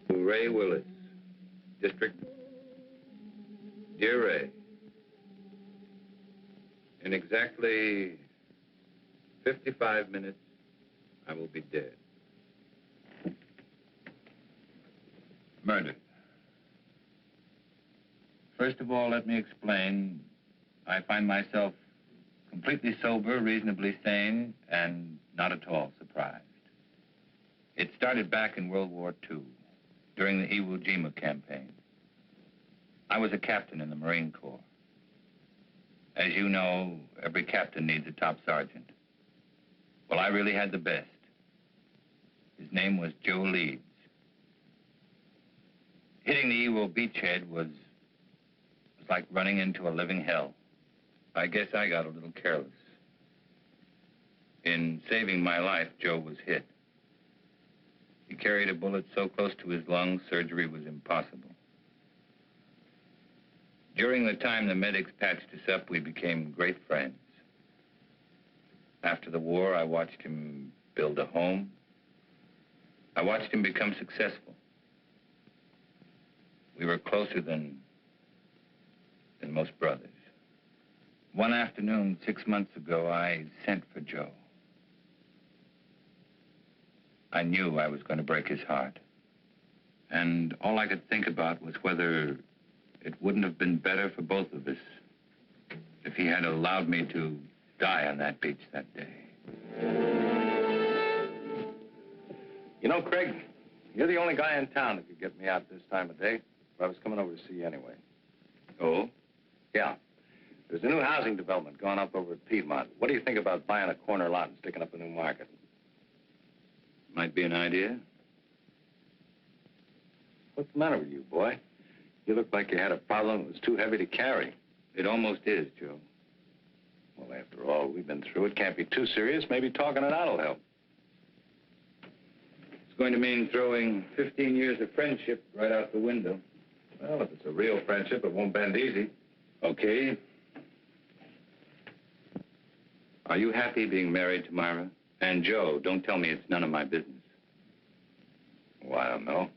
To Ray Willis, District. Dear Ray, in exactly 55 minutes, I will be dead. Murdered. First of all, let me explain. I find myself completely sober, reasonably sane, and not at all surprised. It started back in World War II, during the Iwo Jima campaign. I was a captain in the Marine Corps. As you know, every captain needs a top sergeant. Well, I really had the best. His name was Joe Leeds. Hitting the Iwo beachhead was like running into a living hell. I guess I got a little careless. In saving my life, Joe was hit. He carried a bullet so close to his lungs, surgery was impossible. During the time the medics patched us up, we became great friends. After the war, I watched him build a home. I watched him become successful. We were closer than most brothers. One afternoon, 6 months ago, I sent for Joe. I knew I was going to break his heart. And all I could think about was whether it wouldn't have been better for both of us if he had allowed me to die on that beach that day. You know, Craig, you're the only guy in town that could get me out this time of day. But I was coming over to see you anyway. Oh? Yeah. There's a new housing development going up over at Piedmont. What do you think about buying a corner lot and sticking up a new market? Might be an idea. What's the matter with you, boy? You look like you had a problem that was too heavy to carry. It almost is, Joe. Well, after all we've been through, it can't be too serious. Maybe talking it out will help. It's going to mean throwing 15 years of friendship right out the window. Well, if it's a real friendship, it won't bend easy. Okay. Are you happy being married to Myra? And Joe, don't tell me it's none of my business. Well, I don't know.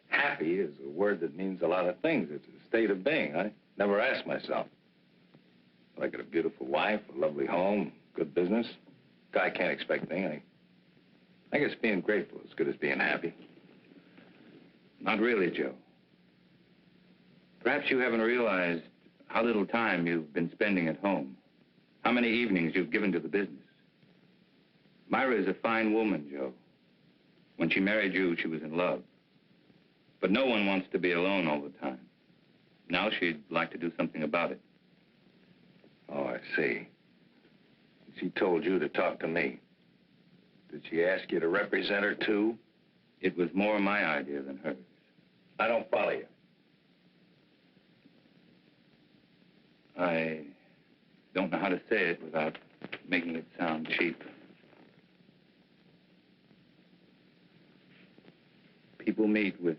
Happy is a word that means a lot of things. It's a state of being. I never asked myself. I got a beautiful wife, a lovely home, good business. Guy can't expect anything. I guess being grateful is as good as being happy. Not really, Joe. Perhaps you haven't realized how little time you've been spending at home. How many evenings you've given to the business. Myra is a fine woman, Joe. When she married you, she was in love. But no one wants to be alone all the time. Now she'd like to do something about it. Oh, I see. She told you to talk to me. Did she ask you to represent her, too? It was more my idea than hers. I don't follow you. I don't know how to say it without making it sound cheap. People meet with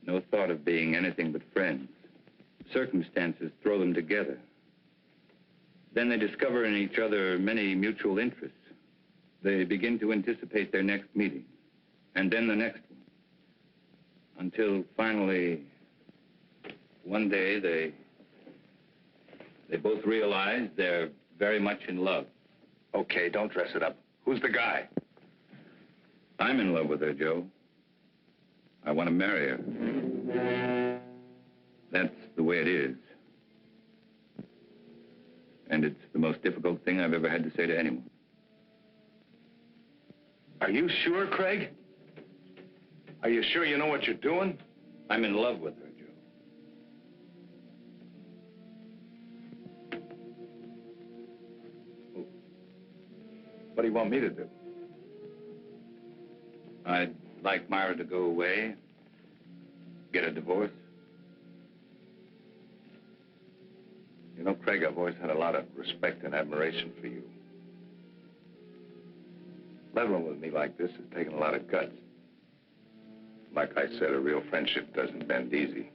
no thought of being anything but friends. Circumstances throw them together. Then they discover in each other many mutual interests. They begin to anticipate their next meeting, and then the next one. Until finally, one day, they both realize they're very much in love. Okay, don't dress it up. Who's the guy? I'm in love with her, Joe. I want to marry her. That's the way it is. And it's the most difficult thing I've ever had to say to anyone. Are you sure, Craig? Are you sure you know what you're doing? I'm in love with her, Joe. What do you want me to do? I'd like Myra to go away, get a divorce. You know, Craig, I've always had a lot of respect and admiration for you. Leveling with me like this has taken a lot of guts. Like I said, a real friendship doesn't bend easy.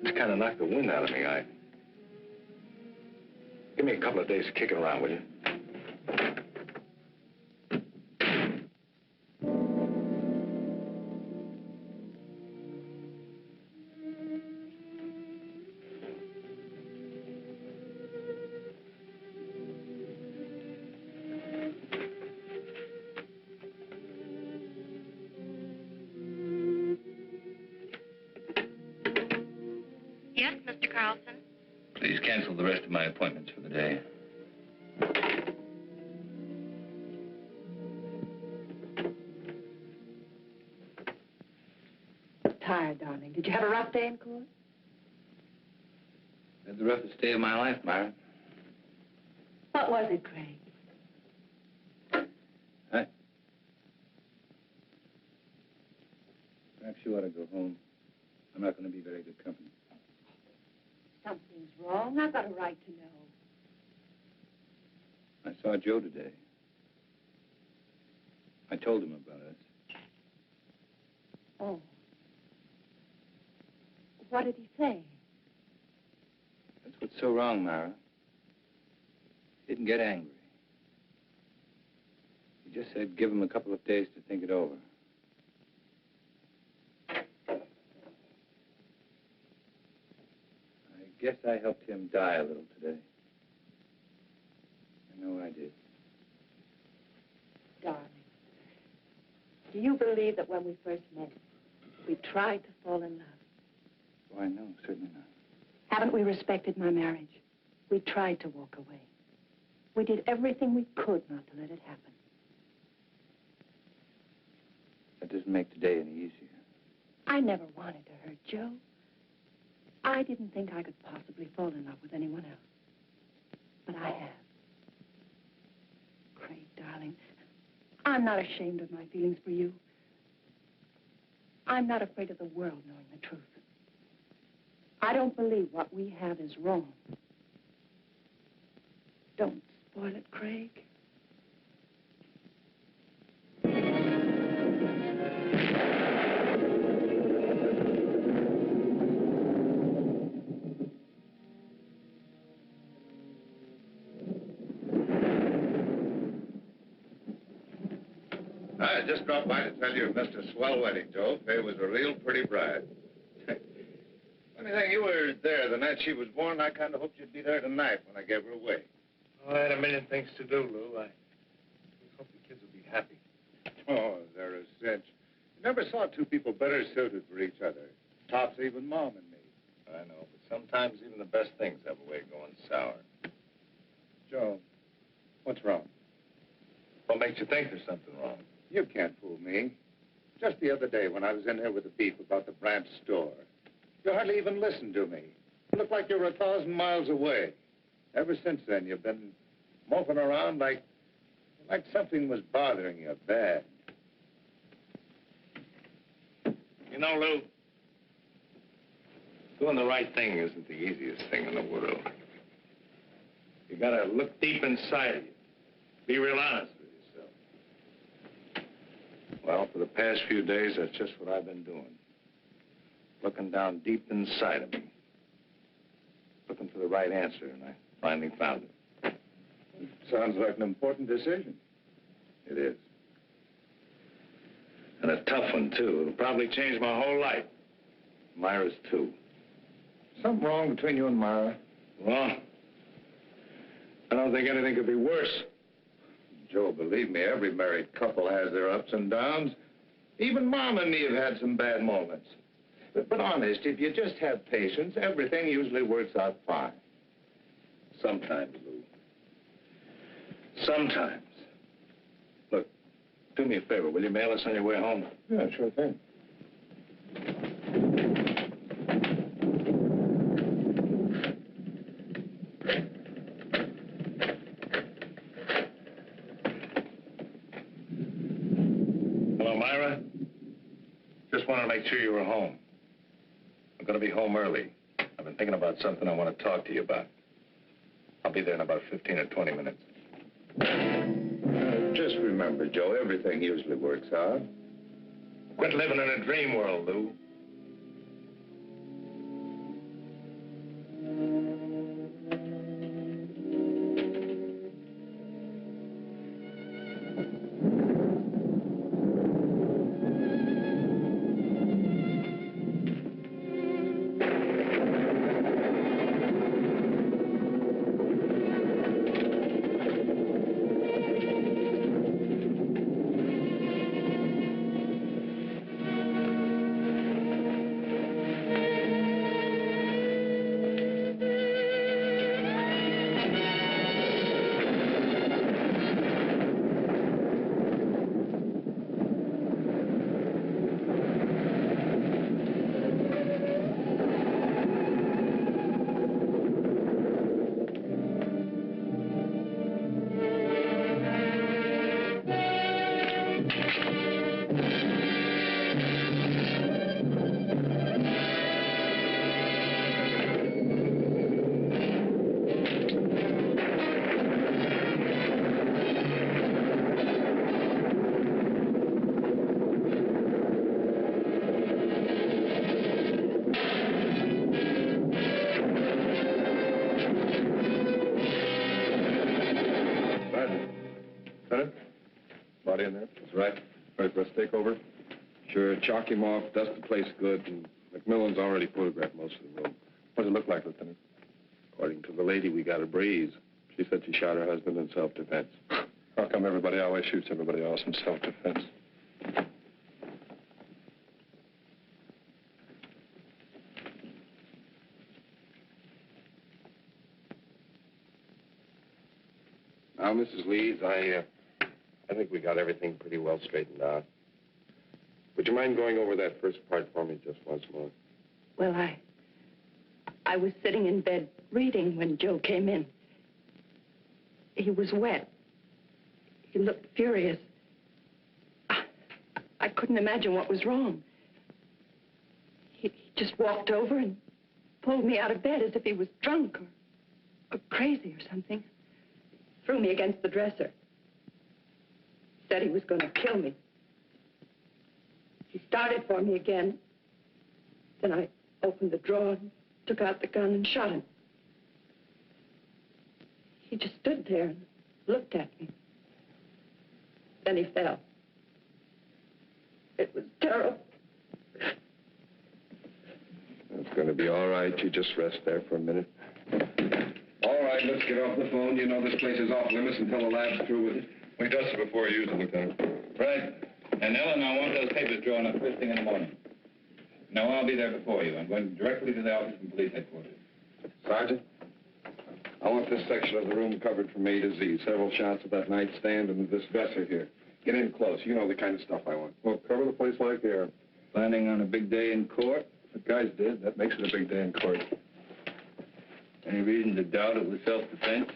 It's kind of knocked the wind out of me. Give me a couple of days to kick it around, will you? Yes, Mr. Carlson? Please cancel the rest of my appointments for the day. Tired, darling. Did you have a rough day in court? Had the roughest day of my life, Myra. What was it, Craig? Perhaps you ought to go home. I'm not going to be very good company. Something's wrong. I've got a right to know. I saw Joe today. I told him about us. Oh. What did he say? That's what's so wrong, Myra. He didn't get angry. He just said give him a couple of days to think it over. I guess I helped him die a little today. I know I did. Darling, do you believe that when we first met, we tried to fall in love? Why, no, certainly not. Haven't we respected my marriage? We tried to walk away. We did everything we could not to let it happen. That doesn't make today any easier. I never wanted to hurt Joe. I didn't think I could possibly fall in love with anyone else. But I have. Craig, darling, I'm not ashamed of my feelings for you. I'm not afraid of the world knowing the truth. I don't believe what we have is wrong. Don't spoil it, Craig. I just dropped by to tell you you missed a swell wedding, Joe. Faye was a real pretty bride. Funny thing, you were there the night she was born. I kind of hoped you'd be there tonight when I gave her away. Oh, I had a million things to do, Lou. I hope the kids will be happy. Oh, they're a cinch. You never saw two people better suited for each other. Tops even Mom and me. I know, but sometimes even the best things have a way of going sour. Joe, what's wrong? What makes you think there's something wrong? You can't fool me. Just the other day when I was in here with the beef about the branch store, you hardly even listened to me. You looked like you were 1,000 miles away. Ever since then, you've been moping around like something was bothering you bad. You know, Lou, doing the right thing isn't the easiest thing in the world. You gotta look deep inside of you. Be real honest with yourself. Well, for the past few days, that's just what I've been doing. Looking down deep inside of me. Looking for the right answer, and I finally found it. Sounds like an important decision. It is. And a tough one, too. It'll probably change my whole life. Myra's too. Something wrong between you and Myra? Well, I don't think anything could be worse. Joe, believe me, every married couple has their ups and downs. Even Mom and me have had some bad moments. But honest, if you just have patience, everything usually works out fine. Sometimes, Lou. Sometimes. Look, do me a favor. Will you mail us on your way home? Yeah, sure thing. Hello, Myra. Just wanted to make sure you were home. I'm going to be home early. I've been thinking about something I want to talk to you about. I'll be there in about 15 or 20 minutes. Just remember, Joe, everything usually works out. Quit living in a dream world, Lou. Lieutenant? Body in there? That's right. Ready for a stakeover? Sure, chalk him off, dust the place good, and McMillan's already photographed most of the room. What does it look like, Lieutenant? According to the lady, we got a breeze. She said she shot her husband in self-defense. How come everybody always shoots everybody else in self-defense? Now, Mrs. Leeds, I think we got everything pretty well straightened out. Would you mind going over that first part for me just once more? Well, I was sitting in bed reading when Joe came in. He was wet. He looked furious. I couldn't imagine what was wrong. He just walked over and pulled me out of bed as if he was drunk or crazy or something. Threw me against the dresser. Said he was going to kill me. He started for me again. Then I opened the drawer and took out the gun and shot him. He just stood there and looked at me. Then he fell. It was terrible. It's going to be all right. You just rest there for a minute. All right, let's get off the phone. You know this place is off limits until the lab's through with it. We dusted before you used it, Lieutenant. Right. And Ellen, I want those papers drawn up first thing in the morning. No, I'll be there before you. I'm going directly to the office from police headquarters. Sergeant, I want this section of the room covered from A to Z. Several shots of that nightstand and this dresser here. Get in close. You know the kind of stuff I want. Well, cover the place like air. Planning on a big day in court? The guys did. That makes it a big day in court. Any reason to doubt it was self-defense?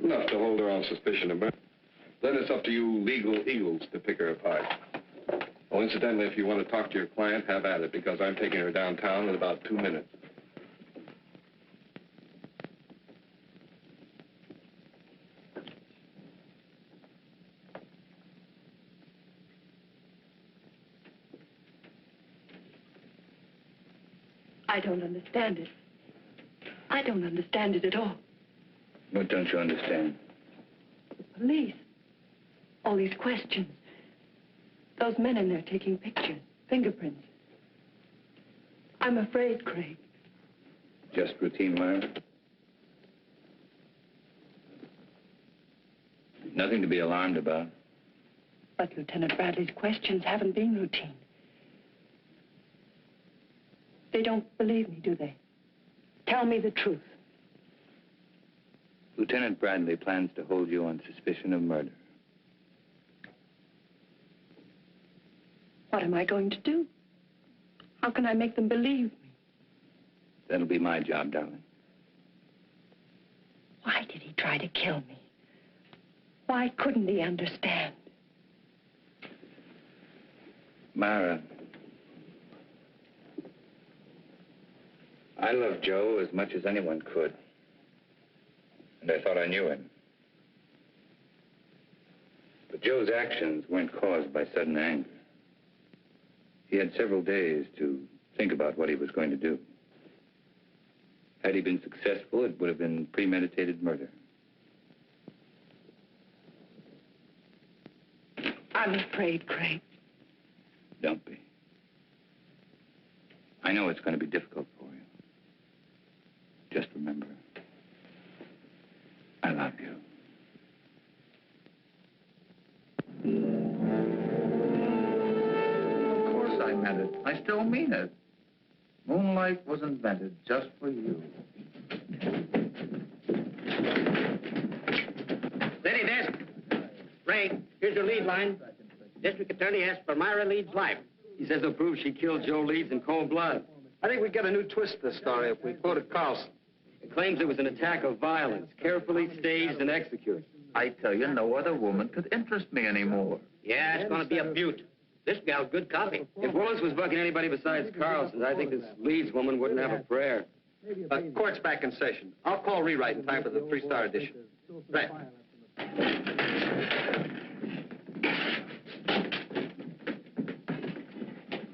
Enough to hold her on suspicion of murder. Then it's up to you legal eagles to pick her apart. Oh, incidentally, if you want to talk to your client, have at it, because I'm taking her downtown in about 2 minutes. I don't understand it. I don't understand it at all. What don't you understand? The police. All these questions. Those men in there taking pictures, fingerprints. I'm afraid, Craig. Just routine, Myra? Nothing to be alarmed about. But Lieutenant Bradley's questions haven't been routine. They don't believe me, do they? Tell me the truth. Lieutenant Bradley plans to hold you on suspicion of murder. What am I going to do? How can I make them believe me? That'll be my job, darling. Why did he try to kill me? Why couldn't he understand? Myra, I love Joe as much as anyone could. And I thought I knew him. But Joe's actions weren't caused by sudden anger. He had several days to think about what he was going to do. Had he been successful, it would have been premeditated murder. I'm afraid, Craig. Don't be. I know it's going to be difficult for you. Just remember, I love you. Of course I meant it. I still mean it. Moonlight was invented just for you. Steady, desk. Ray, here's your lead line. District Attorney asks for Myra Leeds' life. He says he'll prove she killed Joe Leeds in cold blood. I think we get a new twist to the story if we quoted Carlson. He claims it was an attack of violence, carefully staged and executed. I tell you, no other woman could interest me anymore. Yeah, it's going to be a beaut. This gal's good copy. If Willis was bucking anybody besides Carlson, I think this Leeds woman wouldn't have a prayer. Court's back in session. I'll call rewrite in time for the 3-star edition. Right.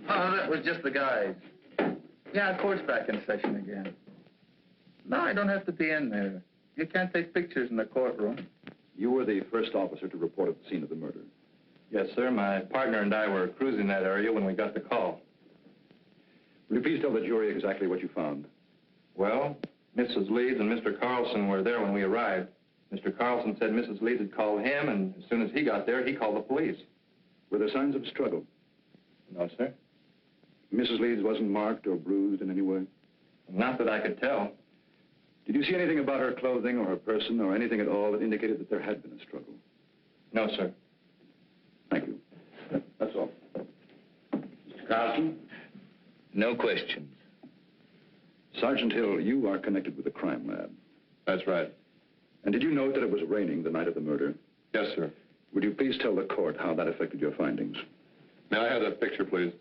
Oh, that was just the guys. Yeah, court's back in session again. No, I don't have to be in there. You can't take pictures in the courtroom. you were the first officer to report at the scene of the murder. Yes, sir. My partner and I were cruising that area when we got the call. Will you please tell the jury exactly what you found? Well, Mrs. Leeds and Mr. Carlson were there when we arrived. Mr. Carlson said Mrs. Leeds had called him, and as soon as he got there, he called the police. Were there signs of struggle? No, sir. Mrs. Leeds wasn't marked or bruised in any way? Not that I could tell. Did you see anything about her clothing or her person or anything at all that indicated that there had been a struggle? No, sir. Thank you. That's all. Mr. Carlson? No questions. Sergeant Hill, you are connected with the crime lab. That's right. And did you note that it was raining the night of the murder? Yes, sir. Would you please tell the court how that affected your findings? May I have that picture, please?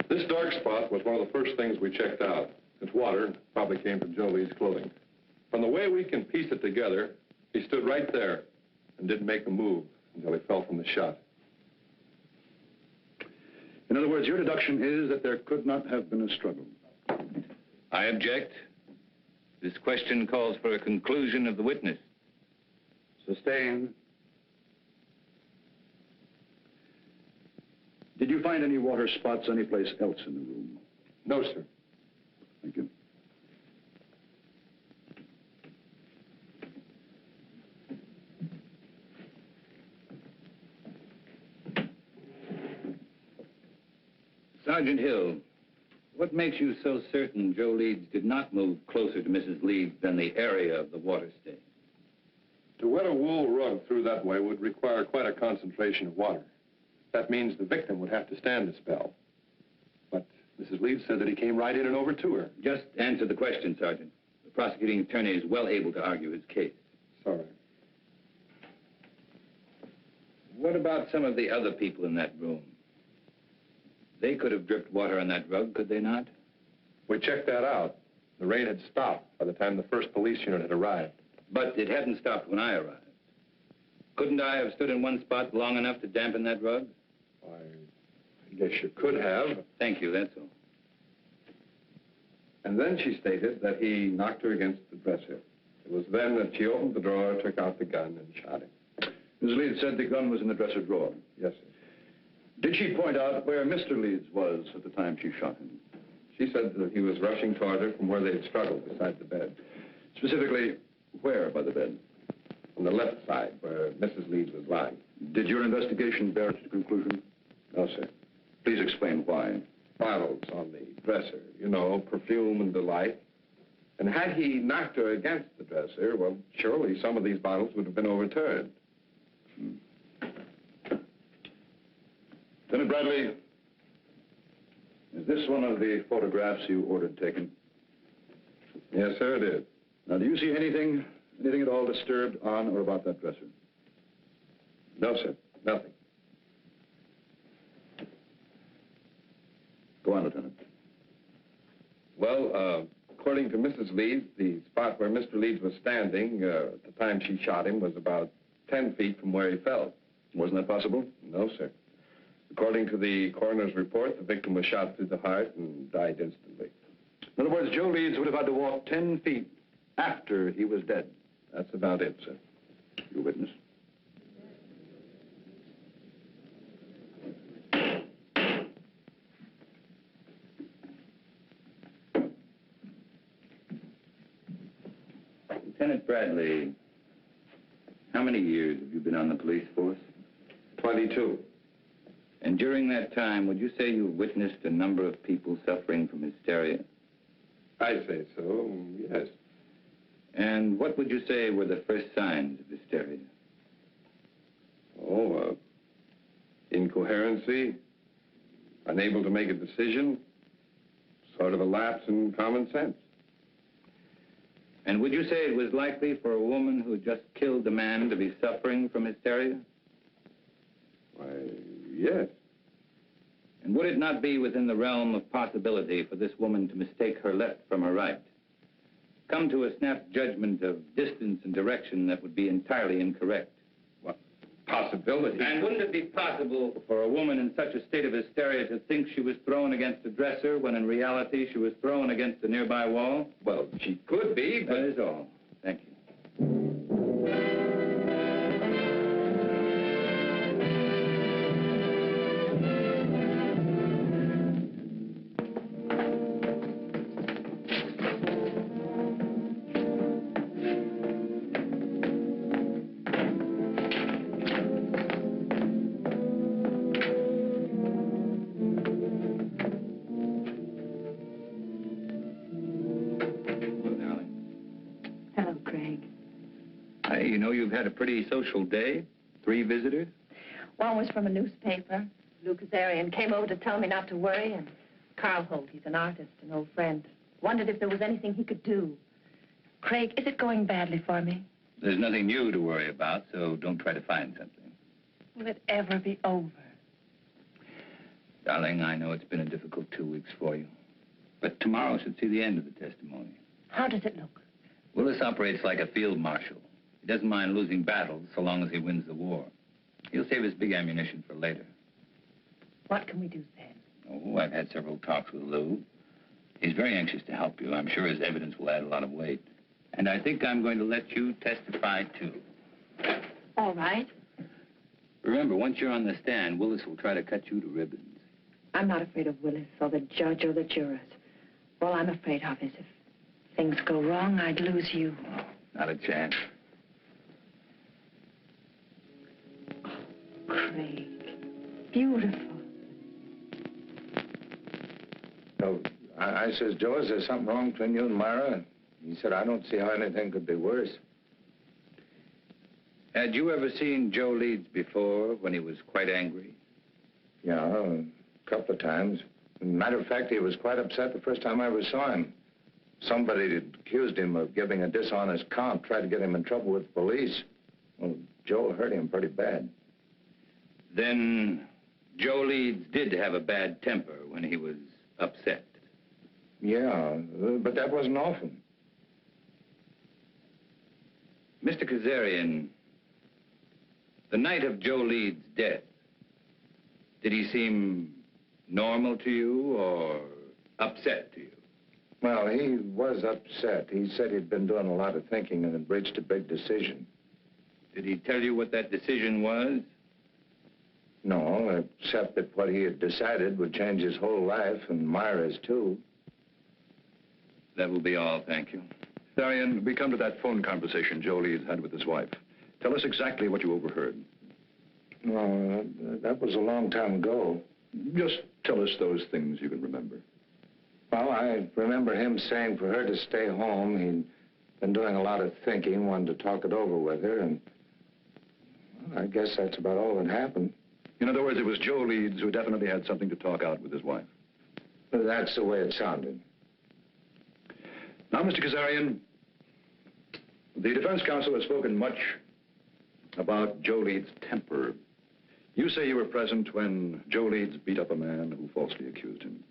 This dark spot was one of the first things we checked out. Its water probably came from Joe Lee's clothing. From the way we can piece it together, he stood right there and didn't make a move until he fell from the shot. In other words, your deduction is that there could not have been a struggle. I object. This question calls for a conclusion of the witness. Sustained. Did you find any water spots anyplace else in the room? No, sir. Thank you. Sergeant Hill, what makes you so certain Joe Leeds did not move closer to Mrs. Leeds than the area of the water stain? To wet a wool rug through that way would require quite a concentration of water. That means the victim would have to stand the spell. But Mrs. Leeds said that he came right in and over to her. Just answer the question, Sergeant. The prosecuting attorney is well able to argue his case. Sorry. What about some of the other people in that room? They could have dripped water on that rug, could they not? We checked that out. The rain had stopped by the time the first police unit had arrived. But it hadn't stopped when I arrived. Couldn't I have stood in one spot long enough to dampen that rug? Why, I guess you could have. Thank you, that's all. And then she stated that he knocked her against the dresser. It was then that she opened the drawer, took out the gun, and shot him. Ms. Leeds said the gun was in the dresser drawer. Yes, sir. Did she point out where Mr. Leeds was at the time she shot him? She said that he was rushing toward her from where they had struggled beside the bed. Specifically, where by the bed? On the left side, where Mrs. Leeds was lying. Did your investigation bear its conclusion? No, sir. Please explain why. Bottles on the dresser, you know, perfume and the like. And had he knocked her against the dresser, well, surely some of these bottles would have been overturned. Lieutenant Bradley, is this one of the photographs you ordered taken? Yes, sir, it is. Now, do you see anything at all disturbed on or about that dresser? No, sir, nothing. Go on, Lieutenant. Well, according to Mrs. Leeds, the spot where Mr. Leeds was standing at the time she shot him was about 10 feet from where he fell. Wasn't that possible? No, sir. According to the coroner's report, the victim was shot through the heart and died instantly. In other words, Joe Leeds would have had to walk 10 feet after he was dead. That's about it, sir. Your witness. Lieutenant Bradley, how many years have you been on the police force? 22. And during that time, would you say you witnessed a number of people suffering from hysteria? I'd say so, yes. And what would you say were the first signs of hysteria? Oh, incoherency, unable to make a decision, sort of a lapse in common sense. And would you say it was likely for a woman who had just killed a man to be suffering from hysteria? Why, yes. And would it not be within the realm of possibility for this woman to mistake her left from her right? Come to a snap judgment of distance and direction that would be entirely incorrect? Well, possibility. And wouldn't it be possible for a woman in such a state of hysteria to think she was thrown against a dresser when in reality she was thrown against a nearby wall? Well, she could be, but... That is all. Thank you. Hello, Craig. Hey, you know you've had a pretty social day. 3 visitors. One was from a newspaper. Lou Kazarian came over to tell me not to worry, and Carl Holt, he's an artist, an old friend. Wondered if there was anything he could do. Craig, is it going badly for me? There's nothing new to worry about, so don't try to find something. Will it ever be over? Darling, I know it's been a difficult 2 weeks for you. But tomorrow should see the end of the testimony. How does it look? Willis operates like a field marshal. He doesn't mind losing battles so long as he wins the war. He'll save his big ammunition for later. What can we do, Sam? Oh, I've had several talks with Lou. He's very anxious to help you. I'm sure his evidence will add a lot of weight. And I think I'm going to let you testify, too. All right. Remember, once you're on the stand, Willis will try to cut you to ribbons. I'm not afraid of Willis or the judge or the jurors. All I'm afraid of is if things go wrong, I'd lose you. Not a chance. Oh, Craig. Beautiful. So I says, Joe, is there something wrong between you and Myra? He said, I don't see how anything could be worse. Had you ever seen Joe Leeds before when he was quite angry? Yeah, a couple of times. Matter of fact, he was quite upset the first time I ever saw him. Somebody had accused him of giving a dishonest count, tried to get him in trouble with the police. Well, Joe hurt him pretty bad. Then Joe Leeds did have a bad temper when he was upset. Yeah, but that wasn't often. Mr. Kazarian, the night of Joe Leeds' death, did he seem normal to you or upset to you? Well, he was upset. He said he'd been doing a lot of thinking and had reached a big decision. Did he tell you what that decision was? No, except that what he had decided would change his whole life and Myra's, too. That will be all, thank you. Darian, we come to that phone conversation Joe Leeds had with his wife. Tell us exactly what you overheard. No, that was a long time ago. Just tell us those things you can remember. Well, I remember him saying for her to stay home. He'd been doing a lot of thinking, wanted to talk it over with her, and well, I guess that's about all that happened. In other words, it was Joe Leeds who definitely had something to talk out with his wife. That's the way it sounded. Now, Mr. Kazarian, the defense counsel has spoken much about Joe Leeds' temper. You say you were present when Joe Leeds beat up a man who falsely accused him.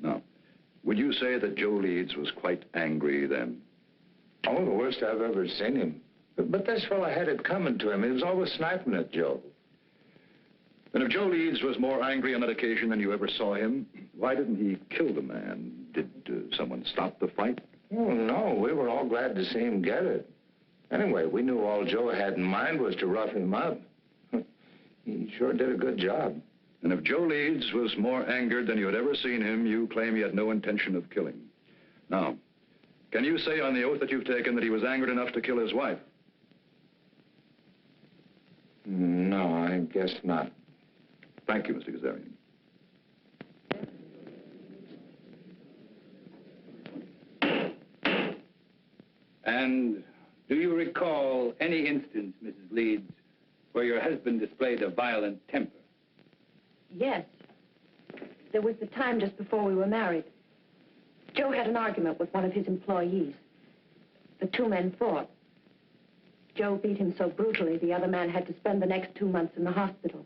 Now, would you say that Joe Leeds was quite angry then? Oh, the worst I've ever seen him. But this fellow had it coming to him. He was always sniping at Joe. Then if Joe Leeds was more angry on that occasion than you ever saw him, why didn't he kill the man? Did someone stop the fight? Oh, no, we were all glad to see him get it. Anyway, we knew all Joe had in mind was to rough him up. He sure did a good job. And if Joe Leeds was more angered than you had ever seen him, you claim he had no intention of killing. Now, can you say on the oath that you've taken that he was angered enough to kill his wife? No, I guess not. Thank you, Mr. Kazarian. And do you recall any instance, Mrs. Leeds, where your husband displayed a violent temper? Yes. There was the time just before we were married. Joe had an argument with one of his employees. The 2 men fought. Joe beat him so brutally, the other man had to spend the next 2 months in the hospital.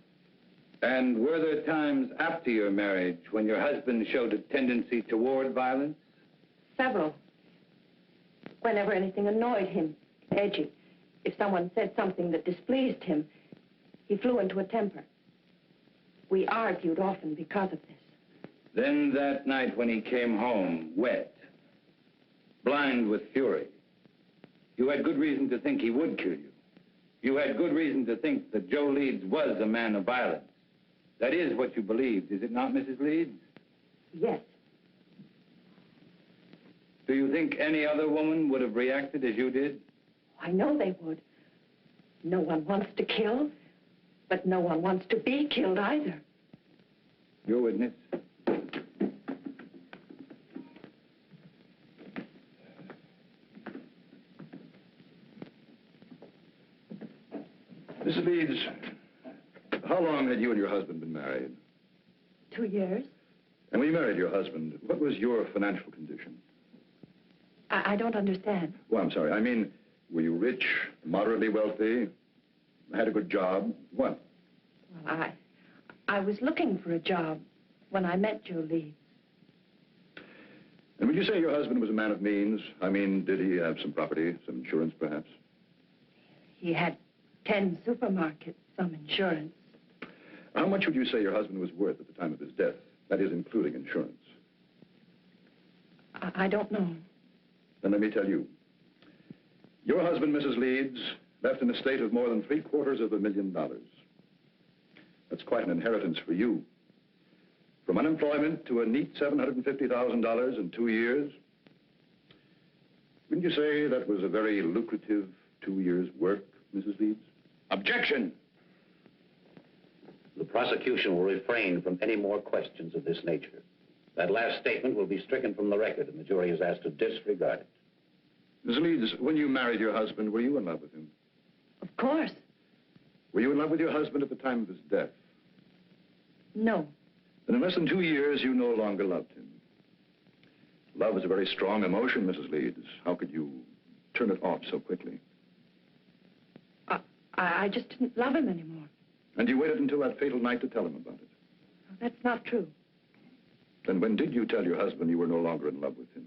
And were there times after your marriage when your husband showed a tendency toward violence? Several. Whenever anything annoyed him, edgy. If someone said something that displeased him, He flew into a temper. We argued often because of this. Then that night when he came home, wet, blind with fury, you had good reason to think he would kill you. You had good reason to think that Joe Leeds was a man of violence. That is what you believed, is it not, Mrs. Leeds? Yes. Do you think any other woman would have reacted as you did? I know they would. No one wants to kill, but no one wants to be killed either. Your witness. Mrs. Leeds, how long had you and your husband been married? 2 years. And when you married your husband, what was your financial condition? I don't understand. Well, I'm sorry. I mean, were you rich, moderately wealthy, had a good job? What? Well, I was looking for a job when I met Joe Leeds. And would you say your husband was a man of means? I mean, did he have some property, some insurance, perhaps? He had 10 supermarkets, some insurance. How much would you say your husband was worth at the time of his death? That is, including insurance. I don't know. Then let me tell you. Your husband, Mrs. Leeds, left an estate of more than $750,000. That's quite an inheritance for you. From unemployment to a neat $750,000 in 2 years. Wouldn't you say that was a very lucrative 2 years' work, Mrs. Leeds? Objection! The prosecution will refrain from any more questions of this nature. That last statement will be stricken from the record, and the jury is asked to disregard it. Mrs. Leeds, when you married your husband, were you in love with him? Of course. Were you in love with your husband at the time of his death? No. Then in less than 2 years, you no longer loved him. Love is a very strong emotion, Mrs. Leeds. How could you turn it off so quickly? I just didn't love him anymore. And you waited until that fatal night to tell him about it? That's not true. Then when did you tell your husband you were no longer in love with him?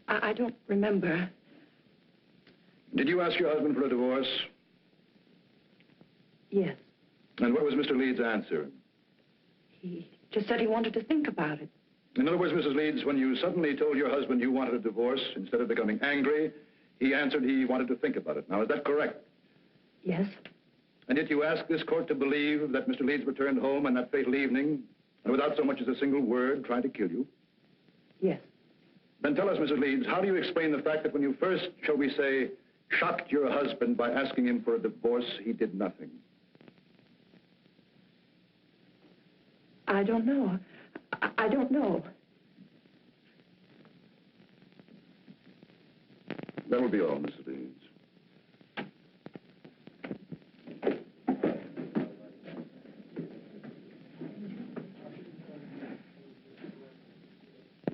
I don't remember. Did you ask your husband for a divorce? Yes. And what was Mr. Leeds' answer? He just said he wanted to think about it. In other words, Mrs. Leeds, when you suddenly told your husband you wanted a divorce, instead of becoming angry, he answered he wanted to think about it. Now, is that correct? Yes. And yet you asked this court to believe that Mr. Leeds returned home on that fatal evening, and without so much as a single word, tried to kill you? Yes. Then tell us, Mrs. Leeds, how do you explain the fact that when you first, shall we say, shocked your husband by asking him for a divorce, he did nothing? I don't know. I don't know. That will be all, Mrs. Leeds.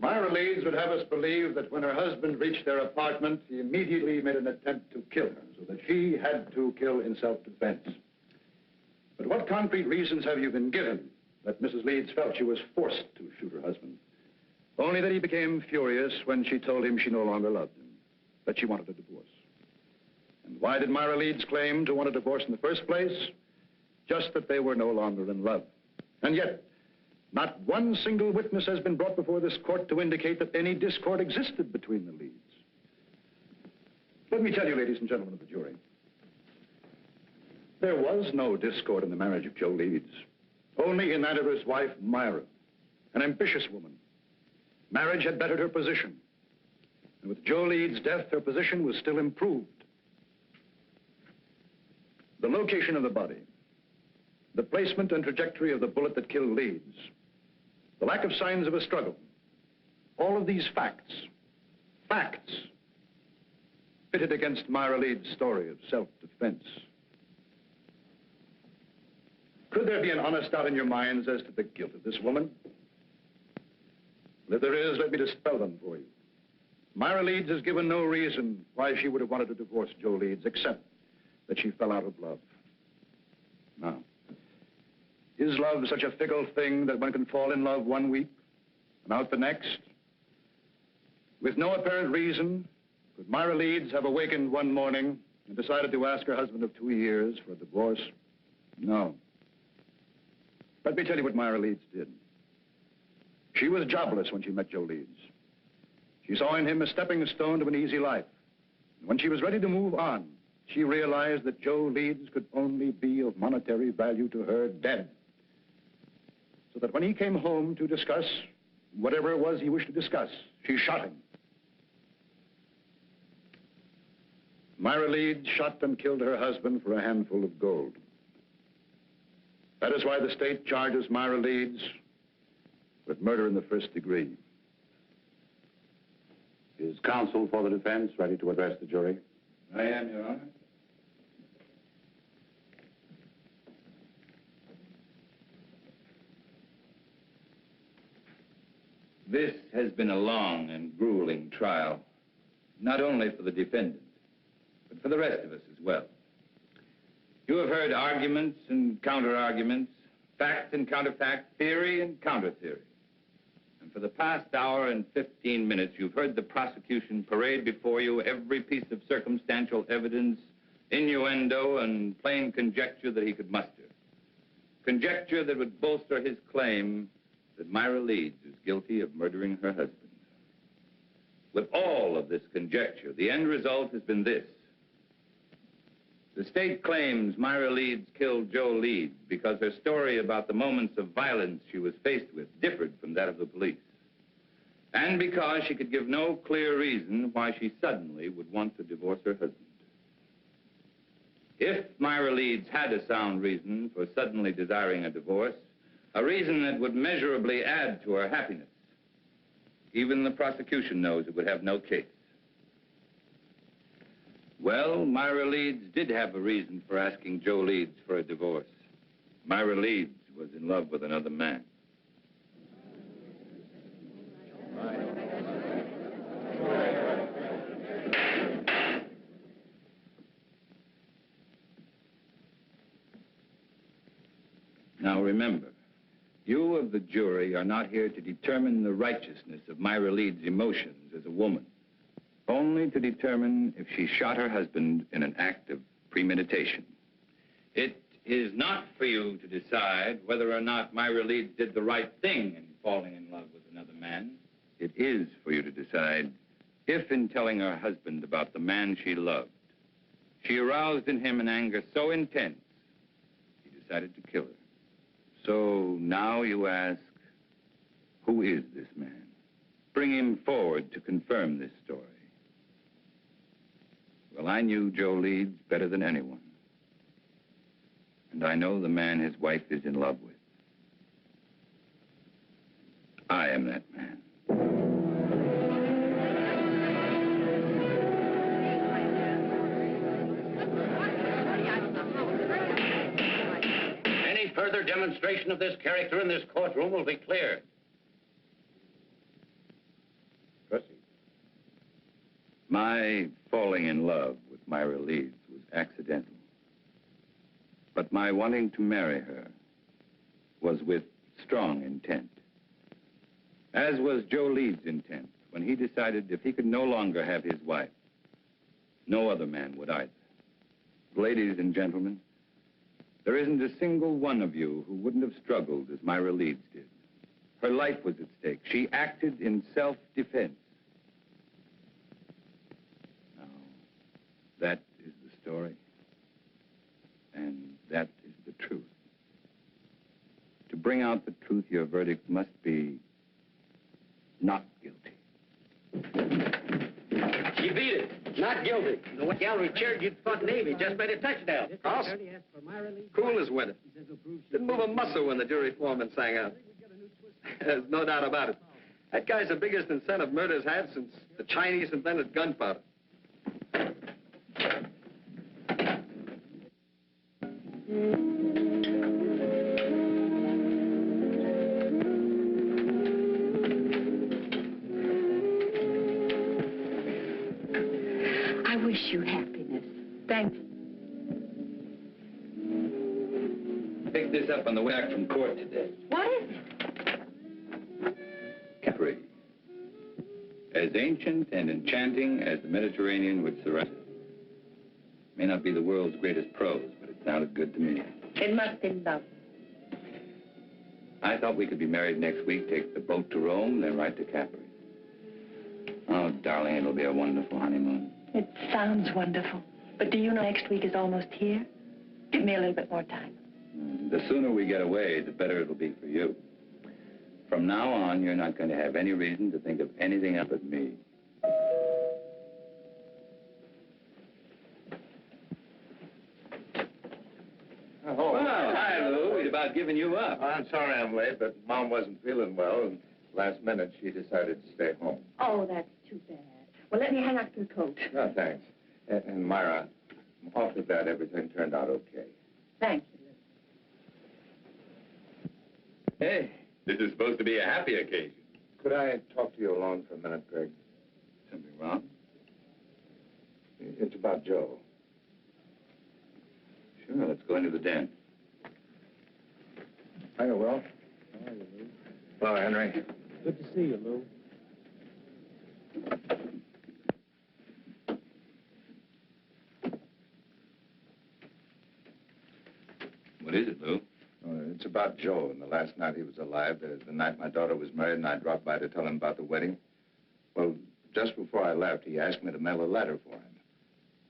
Myra Leeds would have us believe that when her husband reached their apartment, he immediately made an attempt to kill her, so that she had to kill in self-defense. But what concrete reasons have you been given that Mrs. Leeds felt she was forced to shoot her husband? Only that he became furious when she told him she no longer loved him, that she wanted a divorce. And why did Myra Leeds claim to want a divorce in the first place? Just that they were no longer in love. And yet, not one single witness has been brought before this court to indicate that any discord existed between the Leeds. Let me tell you, ladies and gentlemen of the jury, there was no discord in the marriage of Joe Leeds, only in that of his wife, Myra, an ambitious woman. Marriage had bettered her position, and with Joe Leeds' death, her position was still improved. The location of the body, the placement and trajectory of the bullet that killed Leeds, the lack of signs of a struggle, all of these facts, pitted against Myra Leeds' story of self-defense. Could there be an honest doubt in your minds as to the guilt of this woman? Well, if there is, let me dispel them for you. Myra Leeds has given no reason why she would have wanted to divorce Joe Leeds, except that she fell out of love. Now, is love such a fickle thing that one can fall in love one week and out the next? With no apparent reason, could Myra Leeds have awakened one morning and decided to ask her husband of 2 years for a divorce? No. Let me tell you what Myra Leeds did. She was jobless when she met Joe Leeds. She saw in him a stepping stone to an easy life. And when she was ready to move on, she realized that Joe Leeds could only be of monetary value to her dead. So that when he came home to discuss whatever it was he wished to discuss, she shot him. Myra Leeds shot and killed her husband for a handful of gold. That is why the state charges Myra Leeds with murder in the first degree. Is counsel for the defense ready to address the jury? I am, Your Honor. This has been a long and grueling trial, not only for the defendant, but for the rest of us as well. You have heard arguments and counter-arguments, fact and counterfact, theory and counter-theory. And for the past hour and 15 minutes, you've heard the prosecution parade before you every piece of circumstantial evidence, innuendo, and plain conjecture that he could muster. Conjecture that would bolster his claim that Myra Leeds is guilty of murdering her husband. With all of this conjecture, the end result has been this. The state claims Myra Leeds killed Joe Leeds because her story about the moments of violence she was faced with differed from that of the police. And because she could give no clear reason why she suddenly would want to divorce her husband. If Myra Leeds had a sound reason for suddenly desiring a divorce, a reason that would measurably add to her happiness, even the prosecution knows it would have no case. Well, Myra Leeds did have a reason for asking Joe Leeds for a divorce. Myra Leeds was in love with another man. Now remember, you of the jury are not here to determine the righteousness of Myra Leeds' emotions as a woman. Only to determine if she shot her husband in an act of premeditation. It is not for you to decide whether or not Myra Leeds did the right thing in falling in love with another man. It is for you to decide if, in telling her husband about the man she loved, she aroused in him an anger so intense, he decided to kill her. So now you ask, who is this man? Bring him forward to confirm this story. Well, I knew Joe Leeds better than anyone. And I know the man his wife is in love with. I am that man. Any further demonstration of this character in this courtroom will be cleared. My falling in love with Myra Leeds was accidental. But my wanting to marry her was with strong intent. As was Joe Leeds' intent when he decided if he could no longer have his wife, no other man would either. Ladies and gentlemen, there isn't a single one of you who wouldn't have struggled as Myra Leeds did. Her life was at stake. She acted in self-defense. That is the story, and that is the truth. To bring out the truth, your verdict must be not guilty. She beat it. Not guilty. The gallery cheered you'd fought Navy. Just made a touchdown. House? Cool as winter. Didn't move a muscle when the jury foreman sang out. There's no doubt about it. That guy's the biggest incentive murder's had since the Chinese invented gunpowder. I wish you happiness. Thank you. Picked this up on the way back from court today. What is it? Capri. As ancient and enchanting as the Mediterranean would surround it. May not be the world's greatest prose, but it sounded good to me. It must be love. I thought we could be married next week, take the boat to Rome, then right to Capri. Oh, darling, it'll be a wonderful honeymoon. It sounds wonderful. But do you know next week is almost here? Give me a little bit more time. The sooner we get away, the better it'll be for you. From now on, you're not going to have any reason to think of anything else but me. Oh, Well, hi, Lou. We'd about given you up. I'm sorry I'm late, but Mom wasn't feeling well, and last minute she decided to stay home. Oh, that's too bad. Well, let me hang up your coat. No, thanks. And Myra, I'm awfully glad everything turned out okay. Thank you, Lou. Hey, this is supposed to be a happy occasion. Could I talk to you alone for a minute, Greg? Something wrong? It's about Joe. Sure, let's go into the den. Hiya, Will. How are you, Lou? Hello, Henry. Good to see you, Lou. What is it, Lou? It's about Joe and the last night he was alive, the night my daughter was married, and I dropped by to tell him about the wedding. Well, just before I left, he asked me to mail a letter for him.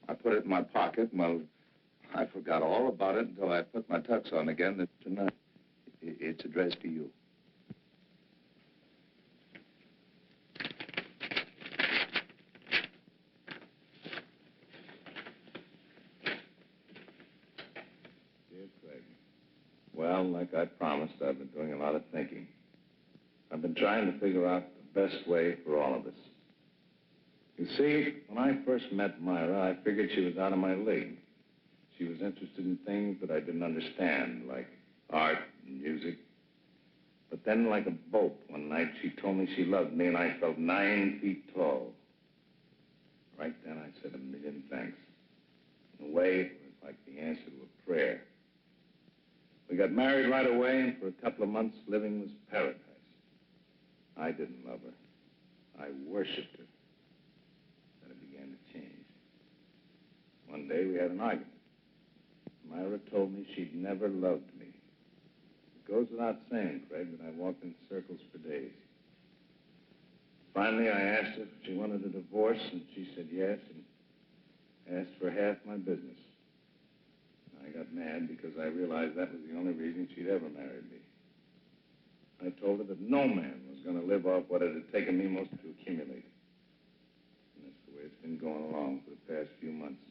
I put it in my pocket, and, well, I forgot all about it until I put my tux on again tonight. It's addressed to you. Dear Craig, well, like I promised, I've been doing a lot of thinking. I've been trying to figure out the best way for all of us. You see, when I first met Myra, I figured she was out of my league. She was interested in things that I didn't understand, like art and music. But then, like a boat, one night she told me she loved me, and I felt 9 feet tall. Right then, I said a million thanks. In a way, it was like the answer to a prayer. We got married right away, and for a couple of months, living was paradise. I didn't love her. I worshipped her. Then it began to change. One day, we had an argument. Myra told me she'd never loved me. It goes without saying, Craig, that I walked in circles for days. Finally, I asked her if she wanted a divorce, and she said yes, and asked for half my business. I got mad because I realized that was the only reason she'd ever married me. I told her that no man was going to live off what it had taken me most to accumulate. And that's the way it's been going along for the past few months.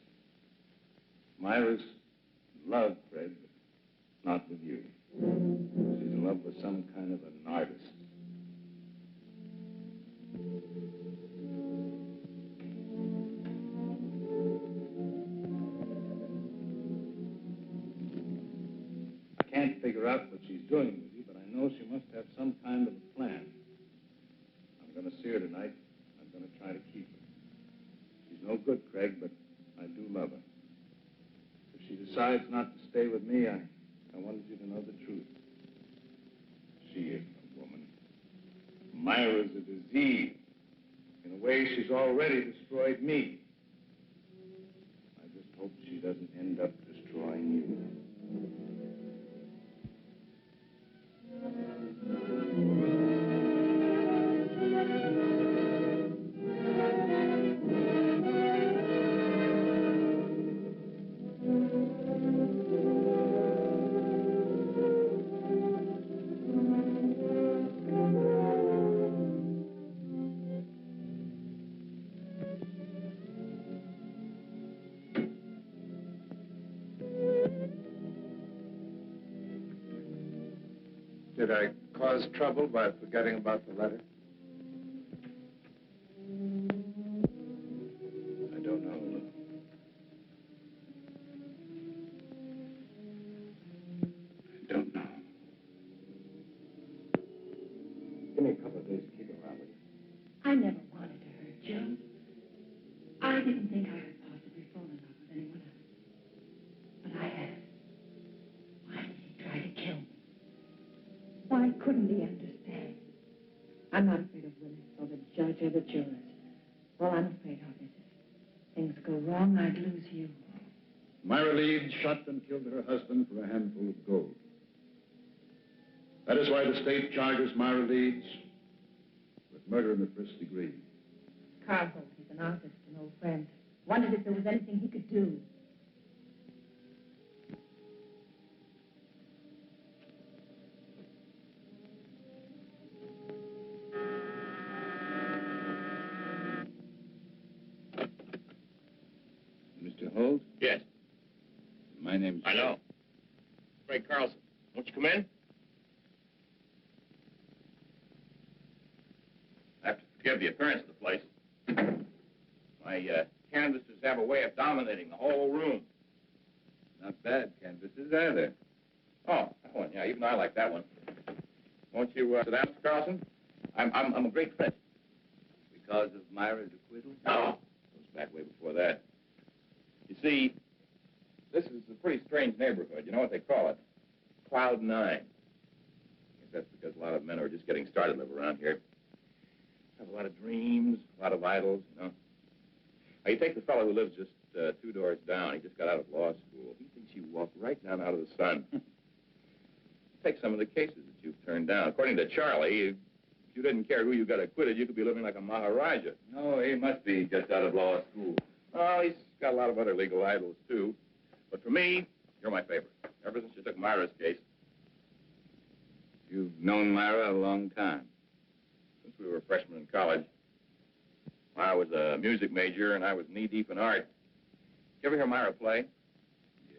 Myra's in love, Fred, but not with you. She's in love with some kind of an artist. I can't figure out what she's doing with you, but I know she must have some kind of a plan. I'm going to see her tonight. I'm going to try to keep her. She's no good, Craig, but I do love her. If she decides not to stay with me, I wanted you to know the truth. She isn't a woman. Myra's a disease. In a way, she's already destroyed me. I just hope she doesn't end up destroying you. Did I cause trouble by forgetting about the letter? I don't know. I don't know. Give me a couple of days to keep around with you. I never wanted to hurt Joe. I didn't think I could possibly fall in love with anyone else. But I had. Why did he try to kill me? Why couldn't he understand? I'm not afraid of Willis or the judge or the jurors. All I'm afraid of is if things go wrong, I'd lose you. Myra Leeds shot and killed her husband for a handful of gold. That is why the state charges Myra Leeds with murder in the first degree. Carl Holt, he's an artist, an old friend. Wondered if there was anything he could do. Mr. Holt? Yes. My name's... I know. Frank Carlson. Won't you come in? I have to forgive the appearance of the place. My canvases have a way of dominating the whole room. Not bad canvases, are there? Oh, that one, yeah, even I like that one. Won't you sit down, Mr. Carlson? I'm a great friend. Because of Myra's acquittal? No. It was back way before that. You see, this is a pretty strange neighborhood. You know what they call it? Cloud 9. I guess that's because a lot of men who are just getting started live around here. Have a lot of dreams, a lot of idols, you know. Now, you take the fellow who lives just 2 doors down. He just got out of law school. He thinks you walk right down out of the sun. Take some of the cases that you've turned down. According to Charlie, if you didn't care who you got acquitted, you could be living like a Maharaja. No, he must be just out of law school. Oh, he's got a lot of other legal idols, too. But for me, you're my favorite. Ever since you took Myra's case. You've known Myra a long time. Since we were freshmen in college. Myra was a music major, and I was knee-deep in art. You ever hear Myra play?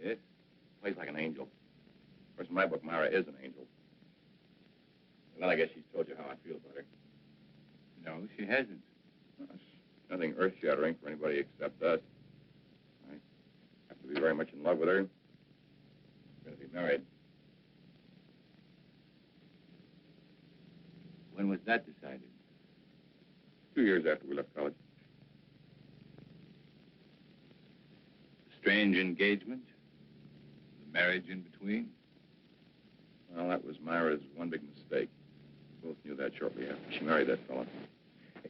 Yes. Plays like an angel. Of course, in my book, Myra is an angel. And then I guess she's told you how I feel about her. No, she hasn't. Well, it's nothing earth-shattering for anybody except us. I have to be very much in love with her. We're going to be married. When was that decided? 2 years after we left college. Strange engagement? The marriage in between? Well, that was Myra's one big mistake. We both knew that shortly after she married that fella.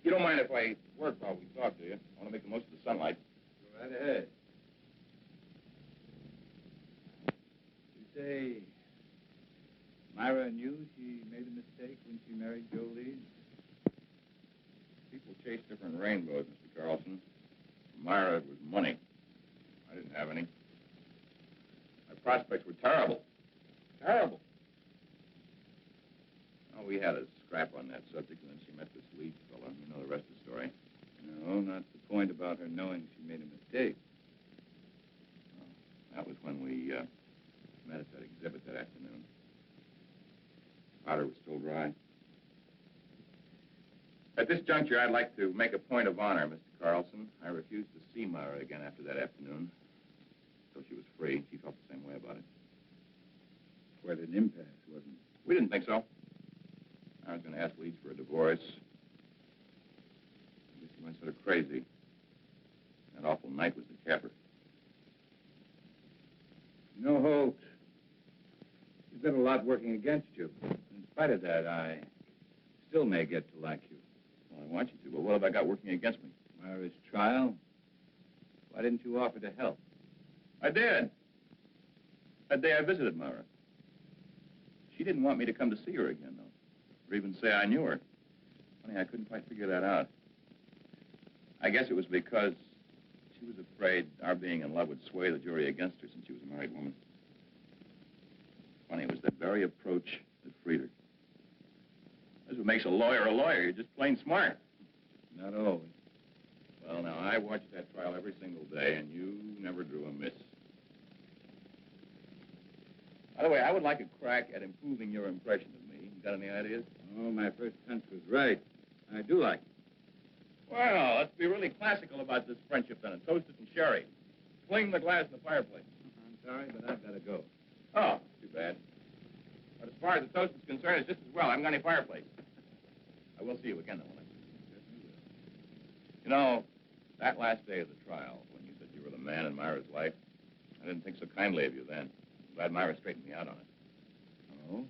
You don't mind if I work while we talk, do you? I want to make the most of the sunlight. Go right ahead. You say Myra knew she made a mistake when she married Joe Leeds? People chase different rainbows, Mr. Carlson. For Myra, it was money. I didn't have any. My prospects were terrible. Terrible. Oh, we had a scrap on that subject, and then she met this Leeds fellow. You know the rest of the story. No, not the point about her knowing she made a mistake. Well, that was when we met at that exhibit that afternoon. Powder was still dry. At this juncture, I'd like to make a point of honor, Mr. Carlson. I refused to see Myra again after that afternoon. Till she was free. She felt the same way about it. Quite an impasse, wasn't it? We didn't think so. I was going to ask Leeds for a divorce. I guess he went sort of crazy. That awful night was the capper. You know, Holt, you've got a lot working against you. In spite of that, I still may get to like you. Well, I want you to, but what have I got working against me? Myra's trial? Why didn't you offer to help? I did. That day I visited Myra. She didn't want me to come to see her again, though, or even say I knew her. Funny, I couldn't quite figure that out. I guess it was because she was afraid our being in love would sway the jury against her since she was a married woman. Funny, it was that very approach that freed her. That's what makes a lawyer a lawyer. You're just plain smart. Not always. Well, now, I watched that trial every single day, and you never drew a miss. By the way, I would like a crack at improving your impression of me. You got any ideas? Oh, my first hunch was right. I do like it. Well, let's be really classical about this friendship, then, and toast it in sherry. Fling the glass in the fireplace. I'm sorry, but I've got to go. Oh, too bad. But as far as the toast is concerned, it's just as well. I haven't got any fireplace. I will see you again, though, won't I? You know, that last day of the trial, when you said you were the man in Myra's life, I didn't think so kindly of you then. I'm glad Myra straightened me out on it. Oh?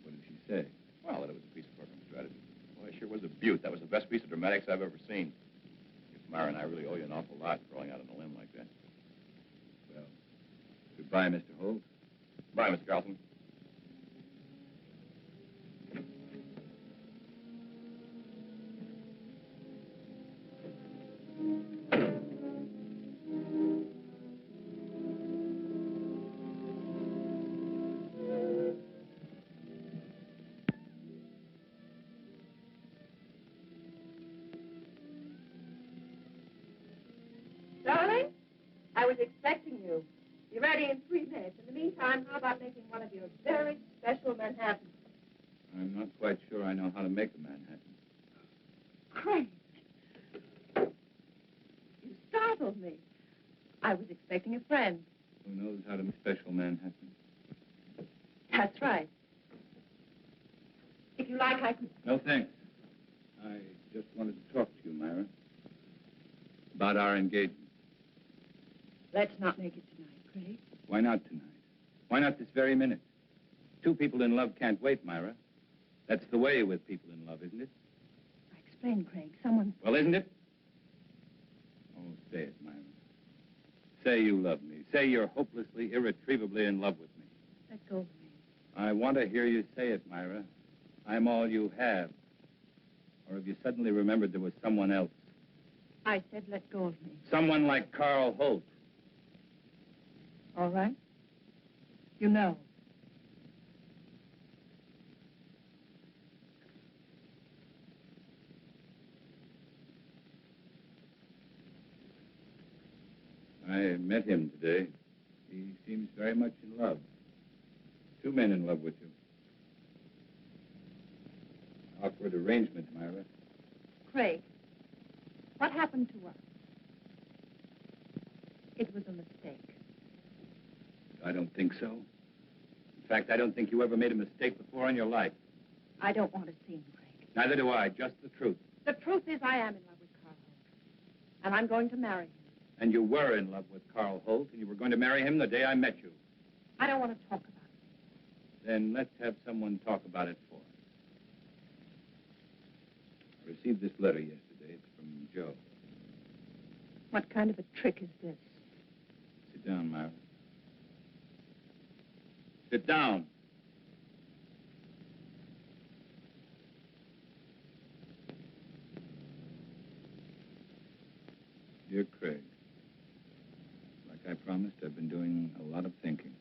What did she say? Well, that it was a piece of courtroom strategy. Boy, it sure was a beaut. That was the best piece of dramatics I've ever seen. I guess Myra and I really owe you an awful lot for going out on a limb like that. Well, Goodbye, Mr. Holt. Bye, Mr. Carlson. Darling, I was expecting you. Be ready in 3 minutes. In the meantime, how about making one of your very special Manhattans? I'm not quite sure I know how to make a Manhattan. Craig, you startled me. I was expecting a friend. Who knows how to make special Manhattan? That's right. If you like, I can... No, thanks. I just wanted to talk to you, Myra. About our engagement. Let's not make it tonight, Craig. Why not tonight? Why not this very minute? 2 people in love can't wait, Myra. That's the way with people in love, isn't it? I explained, Craig. Someone... Well, isn't it? Oh, say it, Myra. Say you love me. Say you're hopelessly, irretrievably in love with me. Let go of me. I want to hear you say it, Myra. I'm all you have. Or have you suddenly remembered there was someone else? I said let go of me. Someone like Carl Holt. All right? You know. I met him today. He seems very much in love. 2 men in love with you. Awkward arrangement, Myra. Craig, what happened to us? It was a mistake. I don't think so. In fact, I don't think you ever made a mistake before in your life. I don't want to scene, Craig. Neither do I, just the truth. The truth is I am in love with Carl Holt. And I'm going to marry him. And you were in love with Carl Holt, and you were going to marry him the day I met you. I don't want to talk about it. Then let's have someone talk about it for us. I received this letter yesterday. It's from Joe. What kind of a trick is this? Sit down, Myra. Sit down. Dear Craig, like I promised, I've been doing a lot of thinking.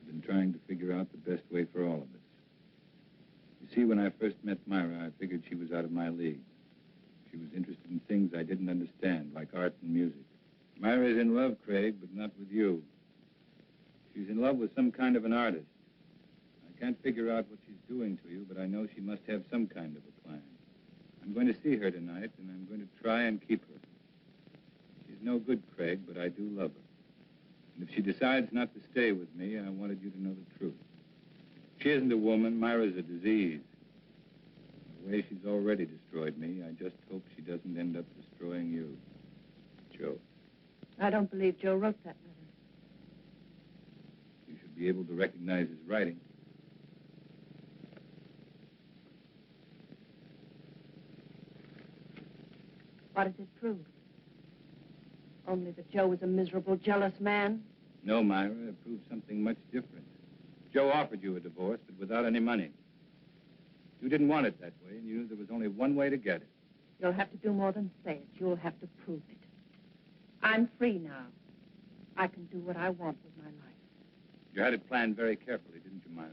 I've been trying to figure out the best way for all of us. You see, when I first met Myra, I figured she was out of my league. She was interested in things I didn't understand, like art and music. Myra's in love, Craig, but not with you. She's in love with some kind of an artist. I can't figure out what she's doing to you, but I know she must have some kind of a plan. I'm going to see her tonight, and I'm going to try and keep her. She's no good, Craig, but I do love her. And if she decides not to stay with me, I wanted you to know the truth. She isn't a woman. Myra's a disease. The way she's already destroyed me, I just hope she doesn't end up destroying you. Joe. I don't believe Joe wrote that letter. You should be able to recognize his writing. What does it prove? Only that Joe was a miserable, jealous man? No, Myra, it proves something much different. Joe offered you a divorce, but without any money. You didn't want it that way, and you knew there was only one way to get it. You'll have to do more than say it. You'll have to prove it. I'm free now. I can do what I want with my life. You had it planned very carefully, didn't you, Myra?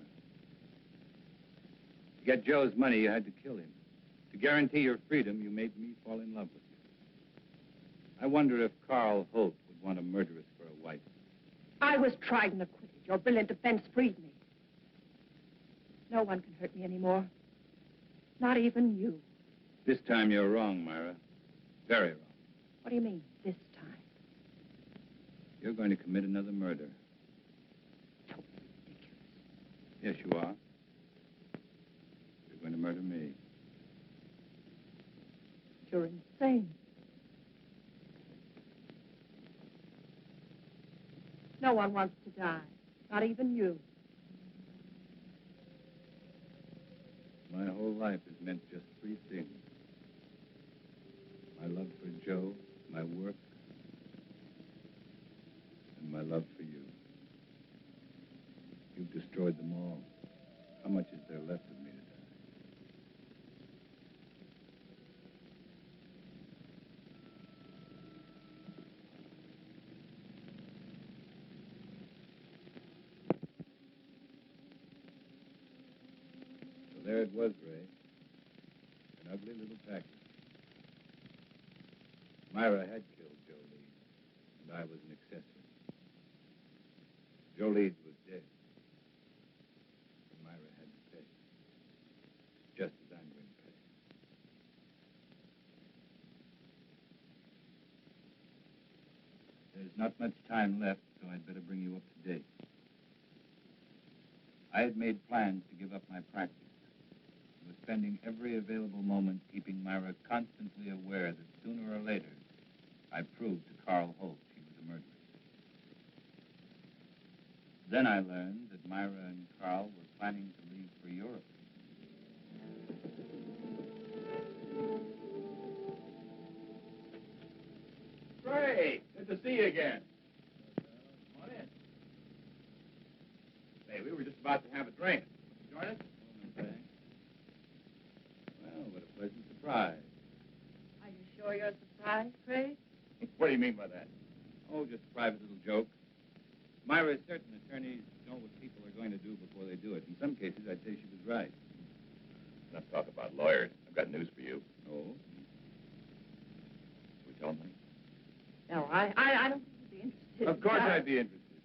To get Joe's money, you had to kill him. To guarantee your freedom, you made me fall in love with you. I wonder if Carl Holt would want a murderess for a wife. I was tried and acquitted. Your brilliant defense freed me. No one can hurt me anymore. Not even you. This time you're wrong, Myra. Very wrong. What do you mean, this time? You're going to commit another murder. Totally ridiculous. Yes, you are. You're going to murder me. You're insane. No one wants to die. Not even you. My whole life has meant just 3 things. My love for Joe, my work, and my love for you. There it was, Ray. An ugly little package. Myra had killed Joe Leeds, and I was an accessory. Joe Leeds was dead. And Myra had to pay. Just as I'm going to pay. There's not much time left, so I'd better bring you up to date. I had made plans to give up my practice. I was spending every available moment keeping Myra constantly aware that sooner or later, I'd prove to Carl Holt she was a murderess. Then I learned that Myra and Carl were planning to leave for Europe. Great. Good to see you again. Come on in. Hey, we were just about to have a drink. Join us? Okay. Well, what a pleasant surprise. Are you sure you're surprised, Craig? What do you mean by that? Oh, just a private little joke. Myra, certain attorneys know what people are going to do before they do it. In some cases, I'd say she was right. Enough talk about lawyers. I've got news for you. Oh? We tell me? No, I don't think you'd be interested. Of course I'd be interested.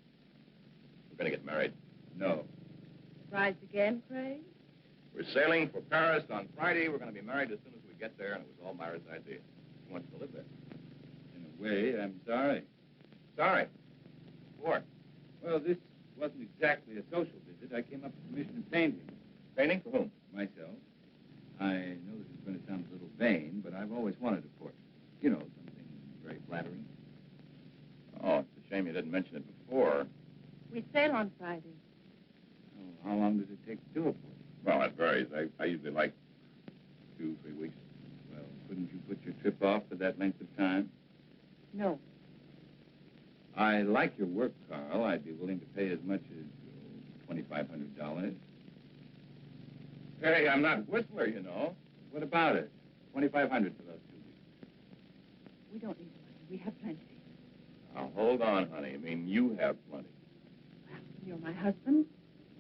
We're going to get married. No. Surprised again, Craig? We're sailing for Paris on Friday. We're going to be married as soon as we get there, and it was all Myra's idea. She wants to live there. In a way, I'm sorry. Sorry. What? Well, this wasn't exactly a social visit. I came up to commission painting. Painting for whom? Myself. I know this is going to sound a little vain, but I've always wanted a portrait. You know, something very flattering. Oh, it's a shame you didn't mention it before. We sail on Friday. Oh, how long does it take to do a portrait? Well, that varies. I usually like 2-3 weeks. Well, couldn't you put your trip off for that length of time? No. I like your work, Carl. I'd be willing to pay as much as $2,500. Hey, I'm not Whistler, you know. What about it? $2,500 for those 2 weeks. We don't need the money. We have plenty. Now, hold on, honey. I mean, you have plenty. Well, you're my husband.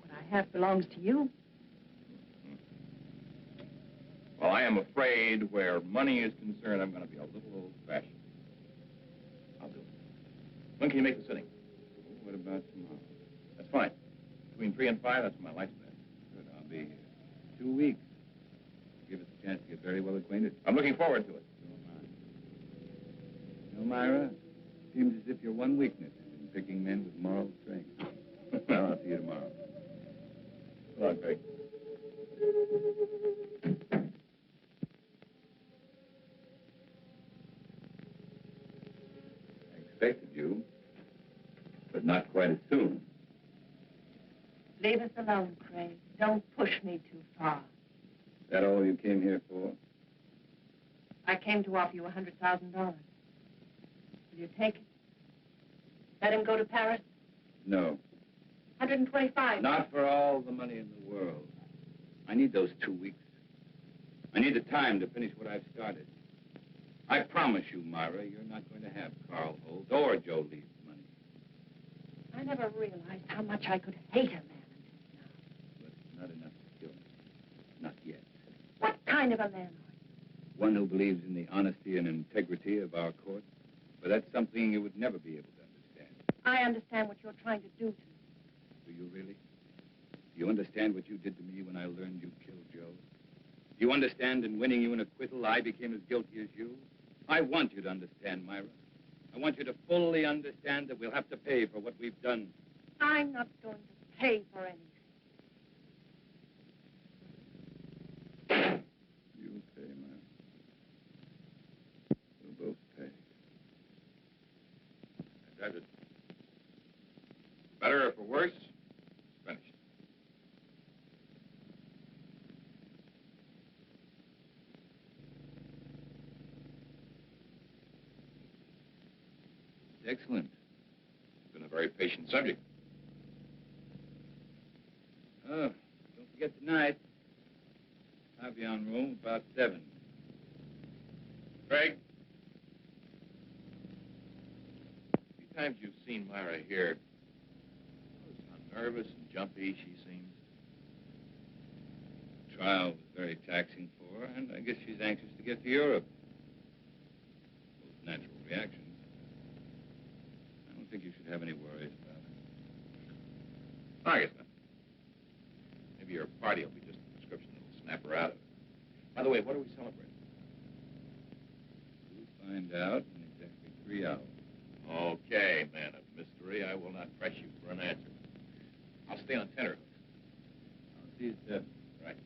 What I have belongs to you. Well, I am afraid where money is concerned, I'm going to be a little old-fashioned. I'll do it. When can you make the sitting? What about tomorrow? That's fine. Between 3 and 5, that's my lifespan. Good, I'll be here. 2 weeks. Give us a chance to get very well acquainted. I'm looking forward to it. So am I. You know, Myra, seems as if your one weakness is in picking men with moral strength. Well, I'll see you tomorrow. Come on, Craig. I expected you, but not quite as soon. Leave us alone, Craig. Don't push me too far. Is that all you came here for? I came to offer you $100,000. Will you take it? Let him go to Paris? No. 125. Not for all the money in the world. I need those 2 weeks. I need the time to finish what I've started. I promise you, Myra, you're not going to have Carl Holt or Joe Lee's money. I never realized how much I could hate a man until now. But it's not enough to kill me. Not yet. What kind of a man are you? One who believes in the honesty and integrity of our court. But that's something you would never be able to understand. I understand what you're trying to do to me. Do you really? Do you understand what you did to me when I learned you killed Joe? Do you understand in winning you an acquittal, I became as guilty as you? I want you to understand, Myra. I want you to fully understand that we'll have to pay for what we've done. I'm not going to pay for anything. You'll pay, Myra. We'll both pay. That's it. Better or for worse, it's finished. Excellent. It's been a very patient subject. Oh, don't forget tonight. Pavillon room, about 7. Craig? Few times you've seen Myra here. Notice how nervous and jumpy she seems. trial was very taxing for her, and I guess she's anxious to get to Europe. Both natural reactions. I don't think you should have any worries about it. I guess not. Maybe your party will be just a description that'll snap her out of it. By the way, what are we celebrating? We'll find out in exactly 3 hours. Okay, man of mystery. I will not press you for an answer. I'll stay on tenterhooks. I'll see you, Steph. Right.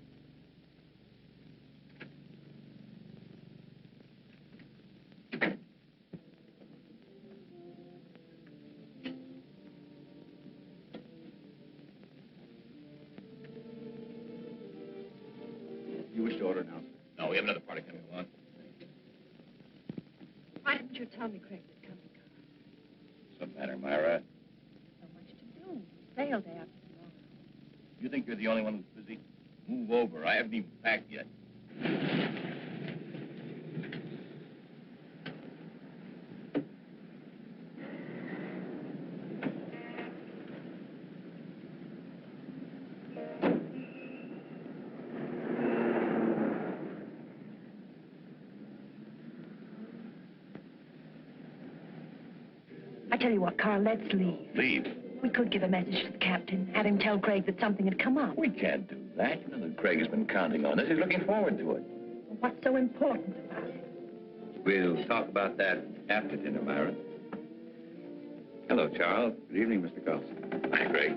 You wish to order now? No, we have another party coming along. Why didn't you tell me Craig was coming, Carl? What's the matter, Myra? So much to do. Sale day after tomorrow. You think you're the only one who's busy? Move over. I haven't even packed yet. I tell you what, Carl, let's leave. Leave? We could give a message to the captain, have him tell Craig that something had come up. We can't do that. You know that Craig has been counting on this. He's looking forward to it. What's so important about it? We'll talk about that after dinner, Myra. Hello, Charles. Good evening, Mr. Carlson. Hi, Craig.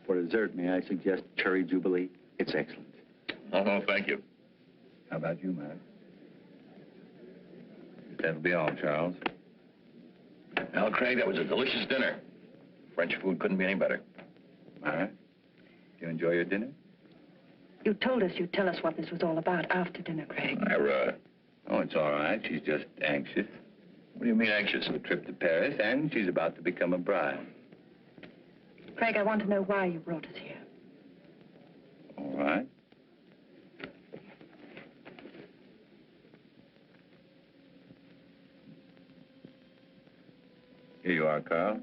For dessert, may I suggest cherry jubilee? It's excellent. Oh, no, thank you. How about you, Myra? That'll be all, Charles. Well, Craig, that was a delicious dinner. French food couldn't be any better. Myra, do you enjoy your dinner? You told us you'd tell us what this was all about after dinner, Craig. Myra. Oh, it's all right. She's just anxious. What do you mean anxious? A trip to Paris, and she's about to become a bride. Craig, I want to know why you brought us here. All right. Here you are, Carl.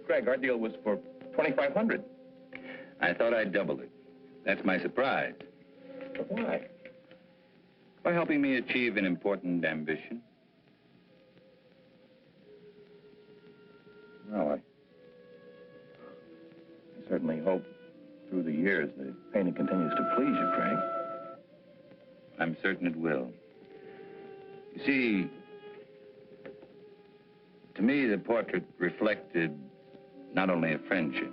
Craig, our deal was for $2,500. I thought I'd double it. That's my surprise. But why? By helping me achieve an important ambition. Well, I certainly hope through the years the painting continues to please you, Craig. I'm certain it will. You see, to me, the portrait reflected not only a friendship,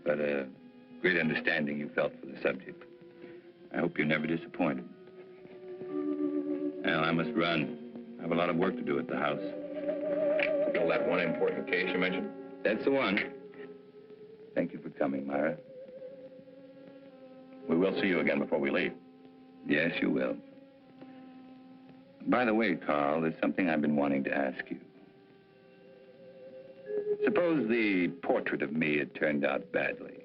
but a great understanding you felt for the subject. I hope you're never disappointed. Well, I must run. I have a lot of work to do at the house. Still that one important case you mentioned? That's the one. Thank you for coming, Myra. We will see you again before we leave. Yes, you will. By the way, Carl, there's something I've been wanting to ask you. Suppose the portrait of me had turned out badly.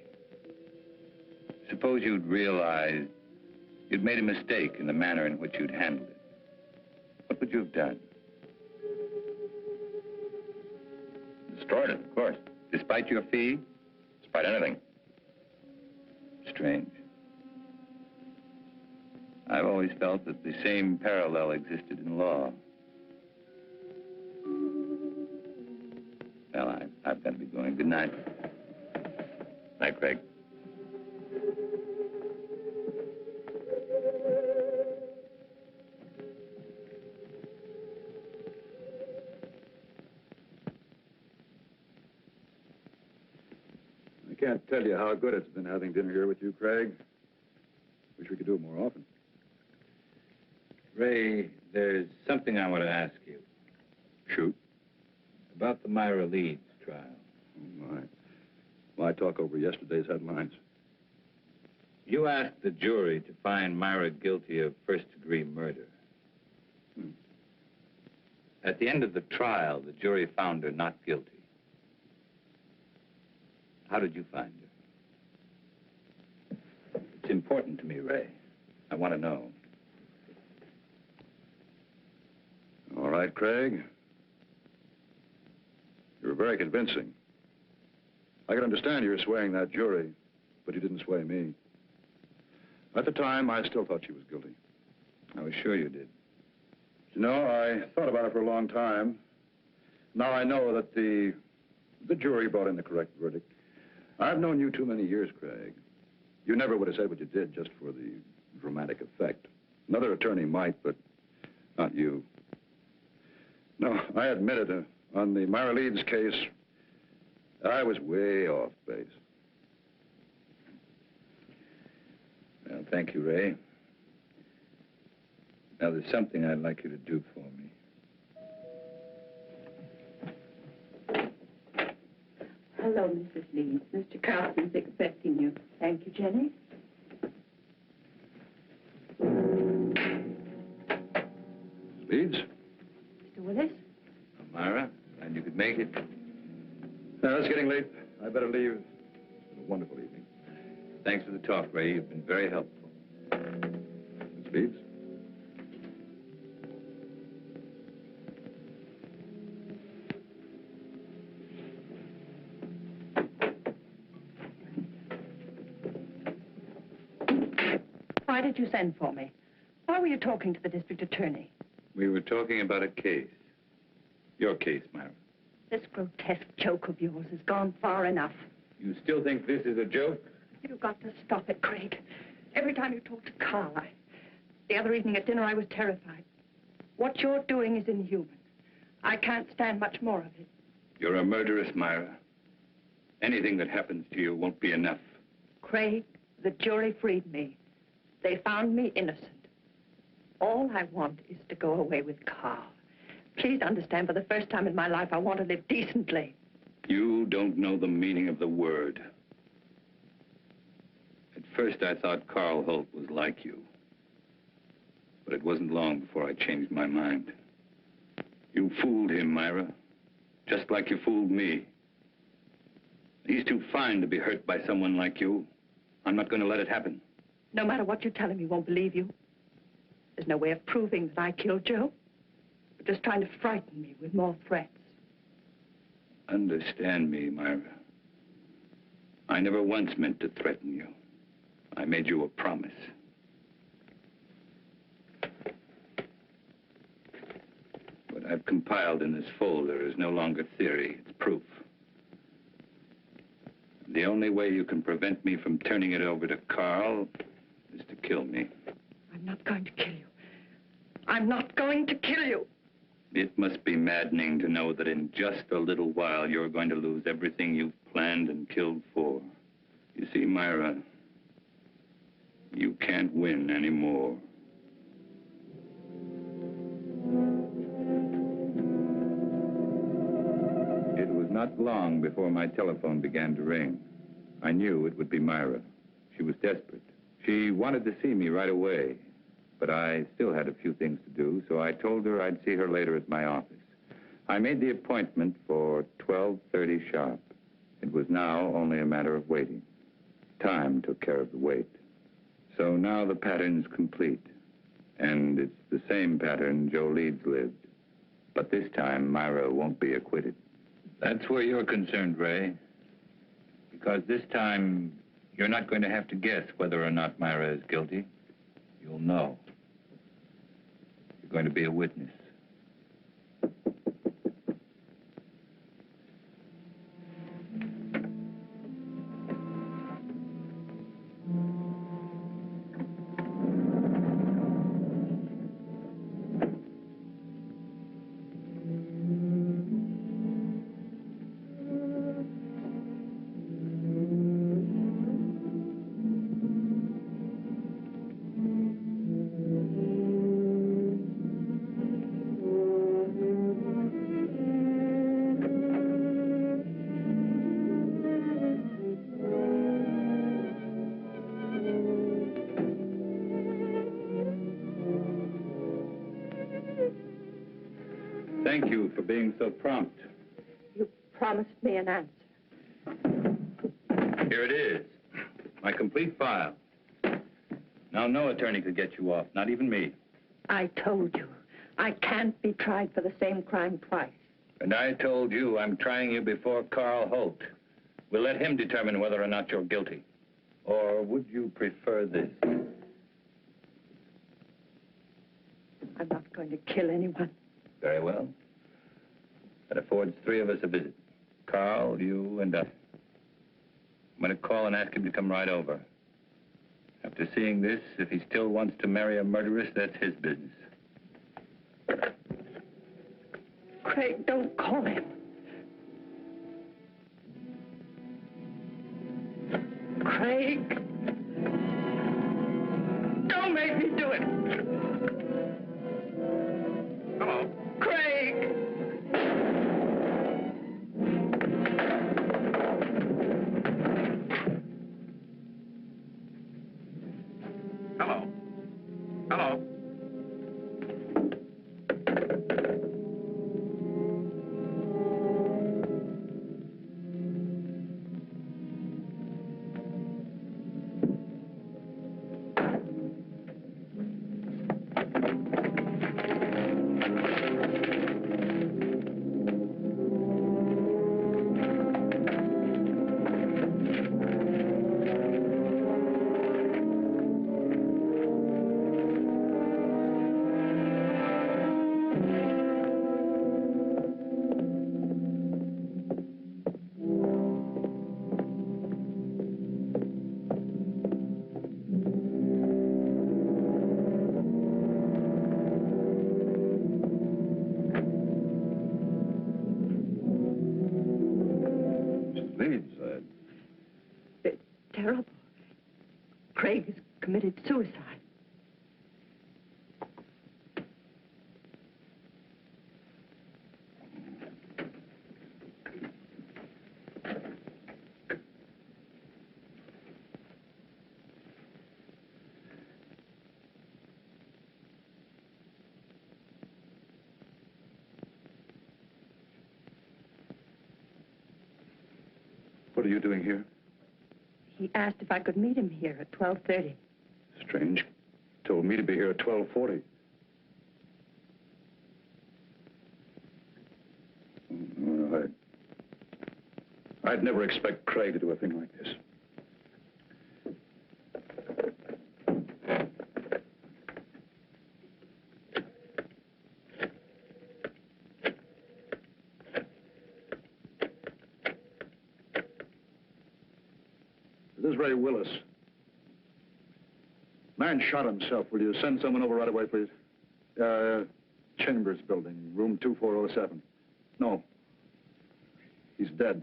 Suppose you'd realized you'd made a mistake in the manner in which you'd handled it. What would you have done? Destroyed it, of course. Despite your fee? Despite anything. Strange. I've always felt that the same parallel existed in law. Well, I've got to be going. Good night. Night, Craig. I can't tell you how good it's been having dinner here with you, Craig. Wish we could do it more often. Ray, there's something I want to ask you. Shoot. About the Myra Leeds trial. Oh, my. My talk over yesterday's headlines. You asked the jury to find Myra guilty of first-degree murder. At the end of the trial, the jury found her not guilty. How did you find her? important to me, Ray. I want to know. All right, Craig. You're very convincing. I can understand you're swaying that jury, but you didn't sway me. At the time, I still thought she was guilty. I was sure you did. You know, I thought about it for a long time. Now I know that the jury brought in the correct verdict. I've known you too many years, Craig. You never would have said what you did just for the dramatic effect. Another attorney might, but not you. No, I admit it. On the Myra Leeds case, I was way off base. Well, thank you, Ray. Now, there's something I'd like you to do for me. Hello, Mrs. Leeds. Mr. Carlson's expecting you. Thank you, Jenny. Leeds? Mr. Willis? Myra, glad you could make it. Now, it's getting late. I better leave. It's been a wonderful evening. Thanks for the talk, Ray. You've been very helpful. Miss Leeds? Why did you send for me? Why were you talking to the district attorney? We were talking about a case. Your case, Myra. This grotesque joke of yours has gone far enough. You still think this is a joke? You've got to stop it, Craig. Every time you talk to Carl, the other evening at dinner, I was terrified. What you're doing is inhuman. I can't stand much more of it. You're a murderess, Myra. Anything that happens to you won't be enough. Craig, the jury freed me. They found me innocent. All I want is to go away with Carl. Please understand, for the first time in my life, I want to live decently. You don't know the meaning of the word. At first, I thought Carl Holt was like you. But it wasn't long before I changed my mind. You fooled him, Myra. Just like you fooled me. He's too fine to be hurt by someone like you. I'm not going to let it happen. No matter what you tell him, he won't believe you. There's no way of proving that I killed Joe. You're just trying to frighten me with more threats. Understand me, Myra. I never once meant to threaten you. I made you a promise. What I've compiled in this folder is no longer theory, it's proof. The only way you can prevent me from turning it over to Carl is to kill me. I'm not going to kill you. I'm not going to kill you. It must be maddening to know that in just a little while you're going to lose everything you've planned and killed for. You see, Myra, you can't win anymore. It was not long before my telephone began to ring. I knew it would be Myra. She was desperate. She wanted to see me right away, but I still had a few things to do, so I told her I'd see her later at my office. I made the appointment for 12:30 sharp. It was now only a matter of waiting. Time took care of the wait. So now the pattern's complete, and it's the same pattern Joe Leeds lived. But this time, Myra won't be acquitted. That's where you're concerned, Ray. Because this time, you're not going to have to guess whether or not Myra is guilty. You'll know. You're going to be a witness. Thank you for being so prompt. You promised me an answer. Here it is, my complete file. Now, no attorney could get you off, not even me. I told you, I can't be tried for the same crime twice. And I told you I'm trying you before Carl Holt. We'll let him determine whether or not you're guilty. Or would you prefer this? I'm not going to kill anyone. Very well. That affords three of us a visit. Carl, you, and I. I'm going to call and ask him to come right over. After seeing this, if he still wants to marry a murderess, that's his business. Craig, don't call him. Craig. Don't make me do it. Hello. Craig. Hello. Hello. It's terrible. Craig has committed suicide. What are you doing here? He asked if I could meet him here at 12:30. Strange. Told me to be here at 12:40. Well, I'd never expect Craig to do a thing like this. This is Ray Willis. Man shot himself. Will you send someone over right away, please? Chambers building, room 2407. No. He's dead.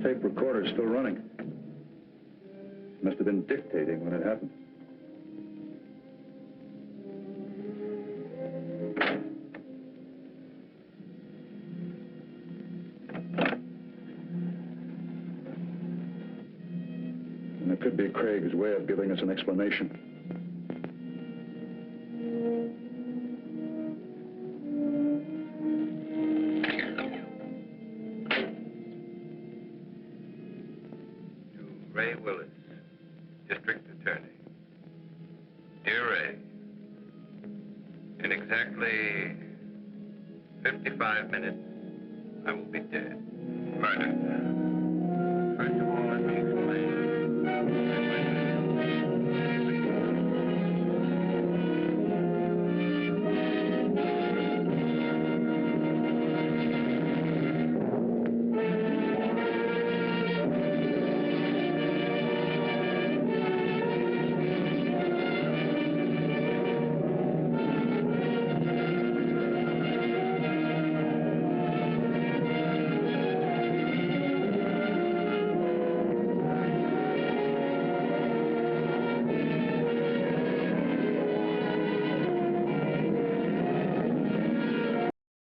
Tape recorder's still running. Must have been dictating when it happened. And it could be Craig's way of giving us an explanation. Ray Willis, District Attorney. Dear Ray, in exactly 55 minutes, I will be dead.